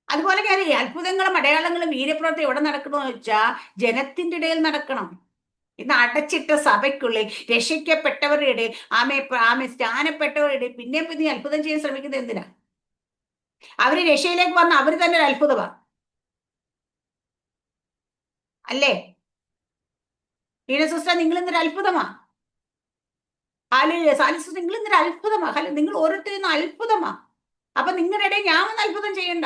അതുപോലെ അത്ഭുതങ്ങളും അടയാളങ്ങളും വീര്യപ്രവർത്തി എവിടെ നടക്കണമെന്ന് വെച്ചാൽ ജനത്തിന്റെ ഇടയിൽ നടക്കണം. ഇന്ന് അടച്ചിട്ട സഭയ്ക്കുള്ളിൽ രക്ഷിക്കപ്പെട്ടവരുടെ ഇടയിൽ സ്ഥാനപ്പെട്ടവരുടെ ഇടയിൽ പിന്നെ അത്ഭുതം ചെയ്യാൻ ശ്രമിക്കുന്നത് എന്തിനാ? അവര് രക്ഷയിലേക്ക് വന്ന അവര് തന്നെ ഒരു അത്ഭുതമാണ് അല്ലേ? സിസ്റ്റർ നിങ്ങൾ ഇന്നൊരു അത്ഭുതമാ. സിസ്റ്റർ നിങ്ങൾ ഇന്നൊരു അത്ഭുതമാ. നിങ്ങൾ ഓരോരുത്തരും അത്ഭുതമാ. അപ്പൊ നിങ്ങളുടെ ഇടയിൽ ഞാൻ ഒന്ന് അത്ഭുതം ചെയ്യണ്ട.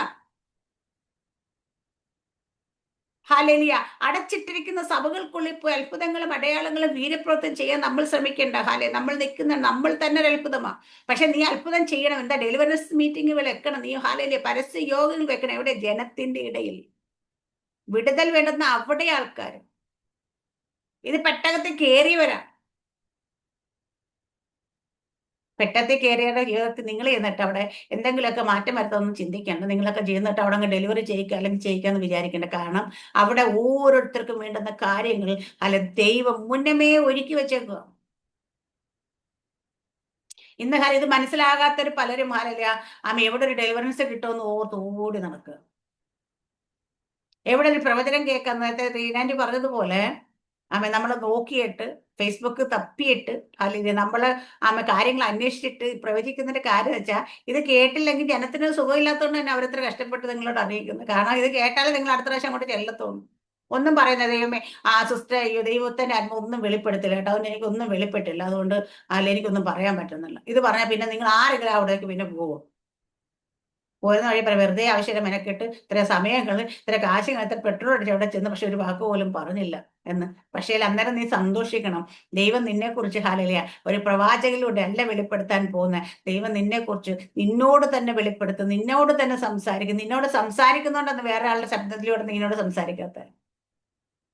അടച്ചിട്ടിരിക്കുന്ന സഭകൾക്കുള്ളിൽ പോയി അത്ഭുതങ്ങളും അടയാളങ്ങളും വീരപ്രവർത്തനം ചെയ്യാൻ നമ്മൾ ശ്രമിക്കേണ്ട. നമ്മൾ നമ്മൾ തന്നെ ഒരു അത്ഭുതമാ. പക്ഷെ നീ അത്ഭുതം ചെയ്യണം. എന്താ? ഡെലിവറൻസ് മീറ്റിംഗുകൾ വെക്കണം. നീ പരസ്യ യോഗങ്ങൾ വെക്കണം. എവിടെ? ജനത്തിന്റെ ഇടയിൽ. വിടുതൽ വേണ്ടുന്ന അവിടെ ആൾക്കാർ. ഇത് പെട്ടകത്തിൽ കയറിയവരാ. പെട്ടത്തിൽ കയറിയവരുടെ ജീവിതത്തിൽ നിങ്ങൾ ചെന്നിട്ട് അവിടെ എന്തെങ്കിലുമൊക്കെ മാറ്റം വരുത്താമെന്ന് ചിന്തിക്കേണ്ട. നിങ്ങളൊക്കെ ചെയ്യുന്നിട്ട് അവിടെ അങ്ങ് ഡെലിവറി ചെയ്യിക്കുക അല്ലെങ്കിൽ ചെയ്യിക്കാന്ന് വിചാരിക്കേണ്ട. കാരണം അവിടെ ഓരോരുത്തർക്കും വേണ്ടുന്ന കാര്യങ്ങൾ ദൈവം മുന്നമേ ഒരുക്കി വെച്ചേക്കുക. ഇന്ന് ഇത് മനസ്സിലാകാത്തൊരു പലരും എവിടെ ഒരു ഡെലിവറൻസ് കിട്ടുമെന്ന് ഓടി നടക്കുക. എവിടെ ഒരു പ്രവചനം കേൾക്കാൻ നേരത്തെ റീനാൻഡി പറഞ്ഞതുപോലെ നമ്മൾ നോക്കിയിട്ട് ഫേസ്ബുക്ക് തപ്പിയിട്ട് അല്ലെങ്കിൽ നമ്മൾ കാര്യങ്ങൾ അന്വേഷിച്ചിട്ട് പ്രവചിക്കുന്നതിന്റെ കാര്യം വെച്ചാൽ ഇത് കേട്ടില്ലെങ്കിൽ ജനത്തിന് സുഖമില്ലാത്തതുകൊണ്ട് തന്നെ അവരത്ര കഷ്ടപ്പെട്ട് നിങ്ങളോട് അറിയിക്കുന്നു. കാരണം ഇത് കേട്ടാലും നിങ്ങൾ അടുത്ത പ്രാവശ്യം അങ്ങോട്ട് ചെല്ലത്തോന്നു. ഒന്നും പറയുന്നത് ദൈവമേ സിസ്റ്റർ അയ്യോ ദൈവത്തിന്റെ ആത്മ ഒന്നും വെളിപ്പെടുത്തില്ല കേട്ടോ, അതുകൊണ്ട് എനിക്കൊന്നും വെളിപ്പെട്ടില്ല, അതുകൊണ്ട് എനിക്കൊന്നും പറയാൻ പറ്റുന്നില്ല. ഇത് പറഞ്ഞാൽ പിന്നെ നിങ്ങൾ ആരെങ്കിലും അവിടേക്ക് പിന്നെ പോകും. പോരുന്ന വഴി വെറുതെ ആവശ്യം മെനക്കെട്ട് ഇത്ര സമയങ്ങൾ ഇത്ര കാശുകൾ ഇത്ര പെട്രോൾ അടിച്ച് അവിടെ ചെന്ന് പക്ഷെ ഒരു വാക്ക് പോലും പറഞ്ഞില്ല. എന്ന്. പക്ഷേ അന്നേരം നീ സന്തോഷിക്കണം. ദൈവം നിന്നെക്കുറിച്ച് ഹാലലിയ ഒരു പ്രവാചകനിലൂടെ അല്ല വെളിപ്പെടുത്താൻ പോകുന്നത്. ദൈവം നിന്നെക്കുറിച്ച് നിന്നോട് തന്നെ വെളിപ്പെടുത്തും, നിന്നോട് തന്നെ സംസാരിക്കും. നിന്നോട് സംസാരിക്കുന്നുണ്ടെന്ന് വേറെ ആളുടെ ശബ്ദത്തിലൂടെ നിന്നോട് സംസാരിക്കാത്ത.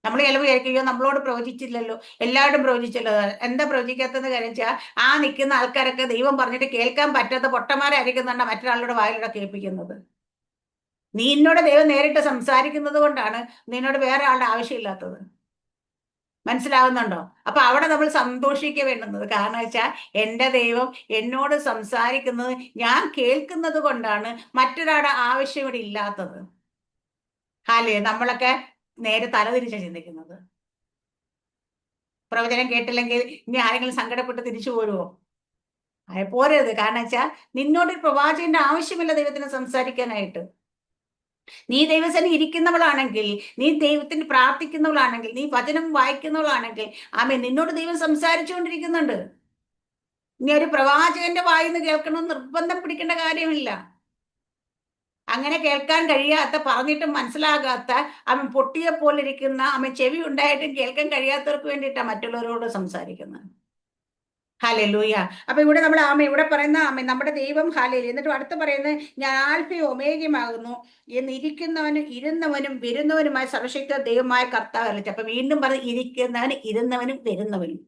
നമ്മൾ ചിലവ് വിചാരിക്കുകയോ നമ്മളോട് പ്രവചിച്ചില്ലല്ലോ, എല്ലാവരും പ്രവചിച്ചല്ലോ. എന്താ പ്രവചിക്കാത്തതെന്ന് കാര്യം വെച്ചാൽ ആ നിൽക്കുന്ന ആൾക്കാരൊക്കെ ദൈവം പറഞ്ഞിട്ട് കേൾക്കാൻ പറ്റാത്ത പൊട്ടന്മാരായിരിക്കുന്നുണ്ട് മറ്റൊരാളുടെ വായിലൂടെ കേൾപ്പിക്കുന്നത്. നിന്നോട് ദൈവം നേരിട്ട് സംസാരിക്കുന്നത് കൊണ്ടാണ് നിന്നോട് വേറെ ആളുടെ ആവശ്യമില്ലാത്തത്. മനസ്സിലാവുന്നുണ്ടോ? അപ്പൊ അവിടെ നമ്മൾ സന്തോഷിക്കുക വേണ്ടുന്നത്. കാരണം വെച്ചാൽ എന്റെ ദൈവം എന്നോട് സംസാരിക്കുന്നത് ഞാൻ കേൾക്കുന്നത് കൊണ്ടാണ് മറ്റൊരാളുടെ ആവശ്യം ഇവിടെ ഇല്ലാത്തത്. ഹാലേ, നമ്മളൊക്കെ നേരെ തലതിരിച്ചാ ചിന്തിക്കുന്നത്. പ്രവചനം കേട്ടില്ലെങ്കിൽ ഇനി ആരെങ്കിലും സങ്കടപ്പെട്ട് തിരിച്ചു പോരുമോ? പോരരുത്. കാരണം വെച്ചാൽ നിന്നോട് പ്രവാചകന്റെ ആവശ്യമില്ല ദൈവത്തിന് സംസാരിക്കാനായിട്ട്. നീ ദൈവസേന ഇരിക്കുന്നവളാണെങ്കിൽ, നീ ദൈവത്തിന് പ്രാർത്ഥിക്കുന്നവളാണെങ്കിൽ, നീ വചനം വായിക്കുന്നവളാണെങ്കിൽ, ആമേ, നിന്നോട് ദൈവം സംസാരിച്ചുകൊണ്ടിരിക്കുന്നുണ്ട്. നീ ഒരു പ്രവാചകന്റെ വായിന്ന് കേൾക്കണമെന്ന് നിർബന്ധം പിടിക്കേണ്ട കാര്യമില്ല. അങ്ങനെ കേൾക്കാൻ കഴിയാത്ത, പറഞ്ഞിട്ടും മനസ്സിലാകാത്ത, അവൻ പൊട്ടിയെ പോലിരിക്കുന്ന, അവൻ ചെവി ഉണ്ടായിട്ടും കേൾക്കാൻ കഴിയാത്തവർക്ക് വേണ്ടിയിട്ടാണ് മറ്റുള്ളവരോട് സംസാരിക്കുന്നത്. ഹല്ലേലൂയ. അപ്പൊ ഇവിടെ നമ്മൾ ഇവിടെ പറയുന്ന നമ്മുടെ ദൈവം ഹല്ലേലൂയ. എന്നിട്ട് അടുത്ത് പറയുന്നത് ഞാൻ ആൽഫയും ഒമേഗയുമാകുന്നു എന്നിരിക്കുന്നവനും ഇരുന്നവനും വരുന്നവനുമായ സർവശക്ത ദൈവമായ കർത്താവ് അല്ല. അപ്പൊ വീണ്ടും പറഞ്ഞ് ഇരിക്കുന്നവനും ഇരുന്നവനും വരുന്നവനും.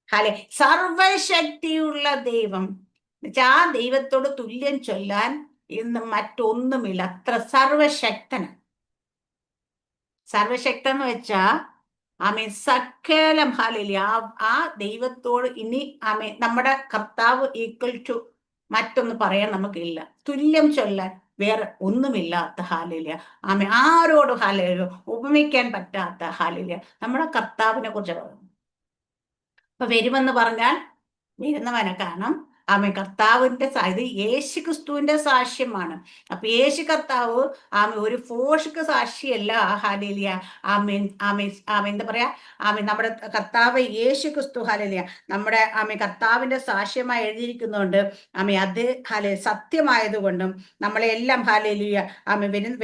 ഹല്ലെ, സർവശക്തിയുള്ള ദൈവം. എന്നുവെച്ചാൽ ആ ദൈവത്തോട് തുല്യം ചൊല്ലാൻ ഇന്ന് മറ്റൊന്നുമില്ല. അത്ര സർവശക്തന്. സർവശക്തൻ എന്ന് വെച്ചാ സകലം ഹാലലി ആ ദൈവത്തോട് ഇനി നമ്മുടെ കർത്താവ് ഈക്വൽ ടു മറ്റൊന്ന് പറയാൻ നമുക്കില്ല. തുല്യം ചൊല്ലാൻ വേറെ ഒന്നുമില്ലാത്ത ഹാലലിയ. ആരോടും ഹാലലിയ ഉപമിക്കാൻ പറ്റാത്ത ഹാലലിയ നമ്മുടെ കർത്താവിനെ കുറിച്ച് പറയുന്നു. അപ്പൊ വരുമെന്ന് പറഞ്ഞാൽ വരുന്നവനെ കാണാം. കർത്താവിന്റെ ഇത് യേശു ക്രിസ്തുവിന്റെ സാക്ഷ്യമാണ്. അപ്പൊ യേശു കർത്താവ് ഒരു ഫോഷ്ക്ക് സാക്ഷിയല്ല. ഹാലേലിയ. എന്താ പറയാ, നമ്മുടെ കർത്താവ് യേശു ക്രിസ്തു ഹാലേലിയ നമ്മുടെ കർത്താവിന്റെ സാക്ഷ്യമായി എഴുതിയിരിക്കുന്നുണ്ട്. അത് സത്യമായതുകൊണ്ടും നമ്മളെ എല്ലാം ഹാലേലിയ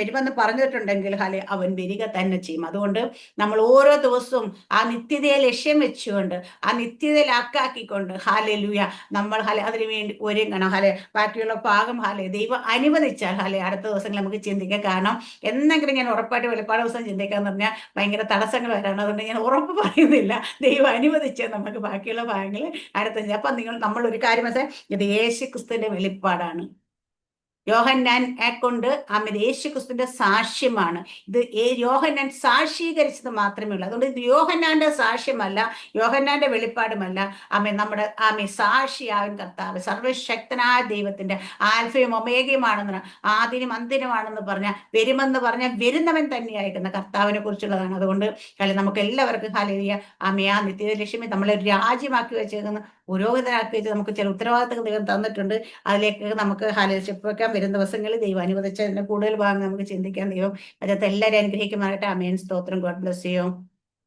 വരുമെന്ന് പറഞ്ഞിട്ടുണ്ടെങ്കിൽ അവൻ വരിക തന്നെ ചെയ്യും. അതുകൊണ്ട് നമ്മൾ ഓരോ ദിവസവും ആ നിത്യതയെ ലക്ഷ്യം വെച്ചുകൊണ്ട്, ആ നിത്യതയിലാക്കാക്കിക്കൊണ്ട് ഹാലേലുയ നമ്മൾ അതിനു വേണ്ടി ഒരുങ്ങണം. ബാക്കിയുള്ള ഭാഗം ദൈവം അനുവദിച്ചാൽ അടുത്ത ദിവസങ്ങൾ നമുക്ക് ചിന്തിക്കാം. കാരണം എന്തെങ്കിലും ഞാൻ ഉറപ്പായിട്ട് വെളിപ്പാട് ദിവസം ചിന്തിക്കാന്ന് പറഞ്ഞാൽ ഭയങ്കര തടസ്സങ്ങൾ വരാണ്. അതുകൊണ്ട് ഞാൻ ഉറപ്പ് പറയുന്നില്ല. ദൈവം അനുവദിച്ചാൽ നമുക്ക് ബാക്കിയുള്ള ഭാഗങ്ങൾ അടുത്ത. അപ്പൊ നമ്മൾ ഒരു കാര്യം മനസ്സിലായി, ഇത് യേശു ക്രിസ്തുവിന്റെ വെളിപ്പാടാണ്. യോഹന്നാൻ കൊണ്ട് യേശു ക്രിസ്തുവിന്റെ സാക്ഷ്യമാണ് ഇത്. യോഹന്നാൻ സാക്ഷീകരിച്ചത് മാത്രമേ ഉള്ളൂ. അതുകൊണ്ട് ഇത് യോഹന്നാന്റെ സാക്ഷ്യമല്ല, യോഹന്നാന്റെ വെളിപ്പാടുമല്ല. നമ്മുടെ സാക്ഷിയാവൻ കർത്താവ് സർവശക്തനായ ദൈവത്തിന്റെ ആൽഫയും ഒമേഗയുമാണെന്ന്, ആദിനും അന്തിനുമാണെന്ന് പറഞ്ഞാൽ, വരുമെന്ന് പറഞ്ഞാൽ വരുന്നവൻ തന്നെയായിരിക്കുന്ന കർത്താവിനെ കുറിച്ചുള്ളതാണ്. അതുകൊണ്ട് നമുക്ക് എല്ലാവർക്കും ഹല്ലേലൂയ ആ നിത്യത ലക്ഷ്യമേ നമ്മളെ രാജ്യമാക്കി വെച്ചേക്കുന്ന, പുരോഹിതരാക്കി വെച്ച് നമുക്ക് ചില ഉത്തരവാദിത്തങ്ങൾ ദൈവം തന്നിട്ടുണ്ട്. അതിലേക്ക് നമുക്ക് സ്റ്റെപ്പ് വരും ദിവസങ്ങളിൽ ദൈവം അനുവദിച്ചതിന്റെ കൂടുതൽ ഭാഗം നമുക്ക് ചിന്തിക്കാൻ ദൈവം അതിനകത്ത് എല്ലാവരും അനുഗ്രഹിക്കുമാറായിട്ട്. ആമേൻ. സ്തോത്രം. God bless you.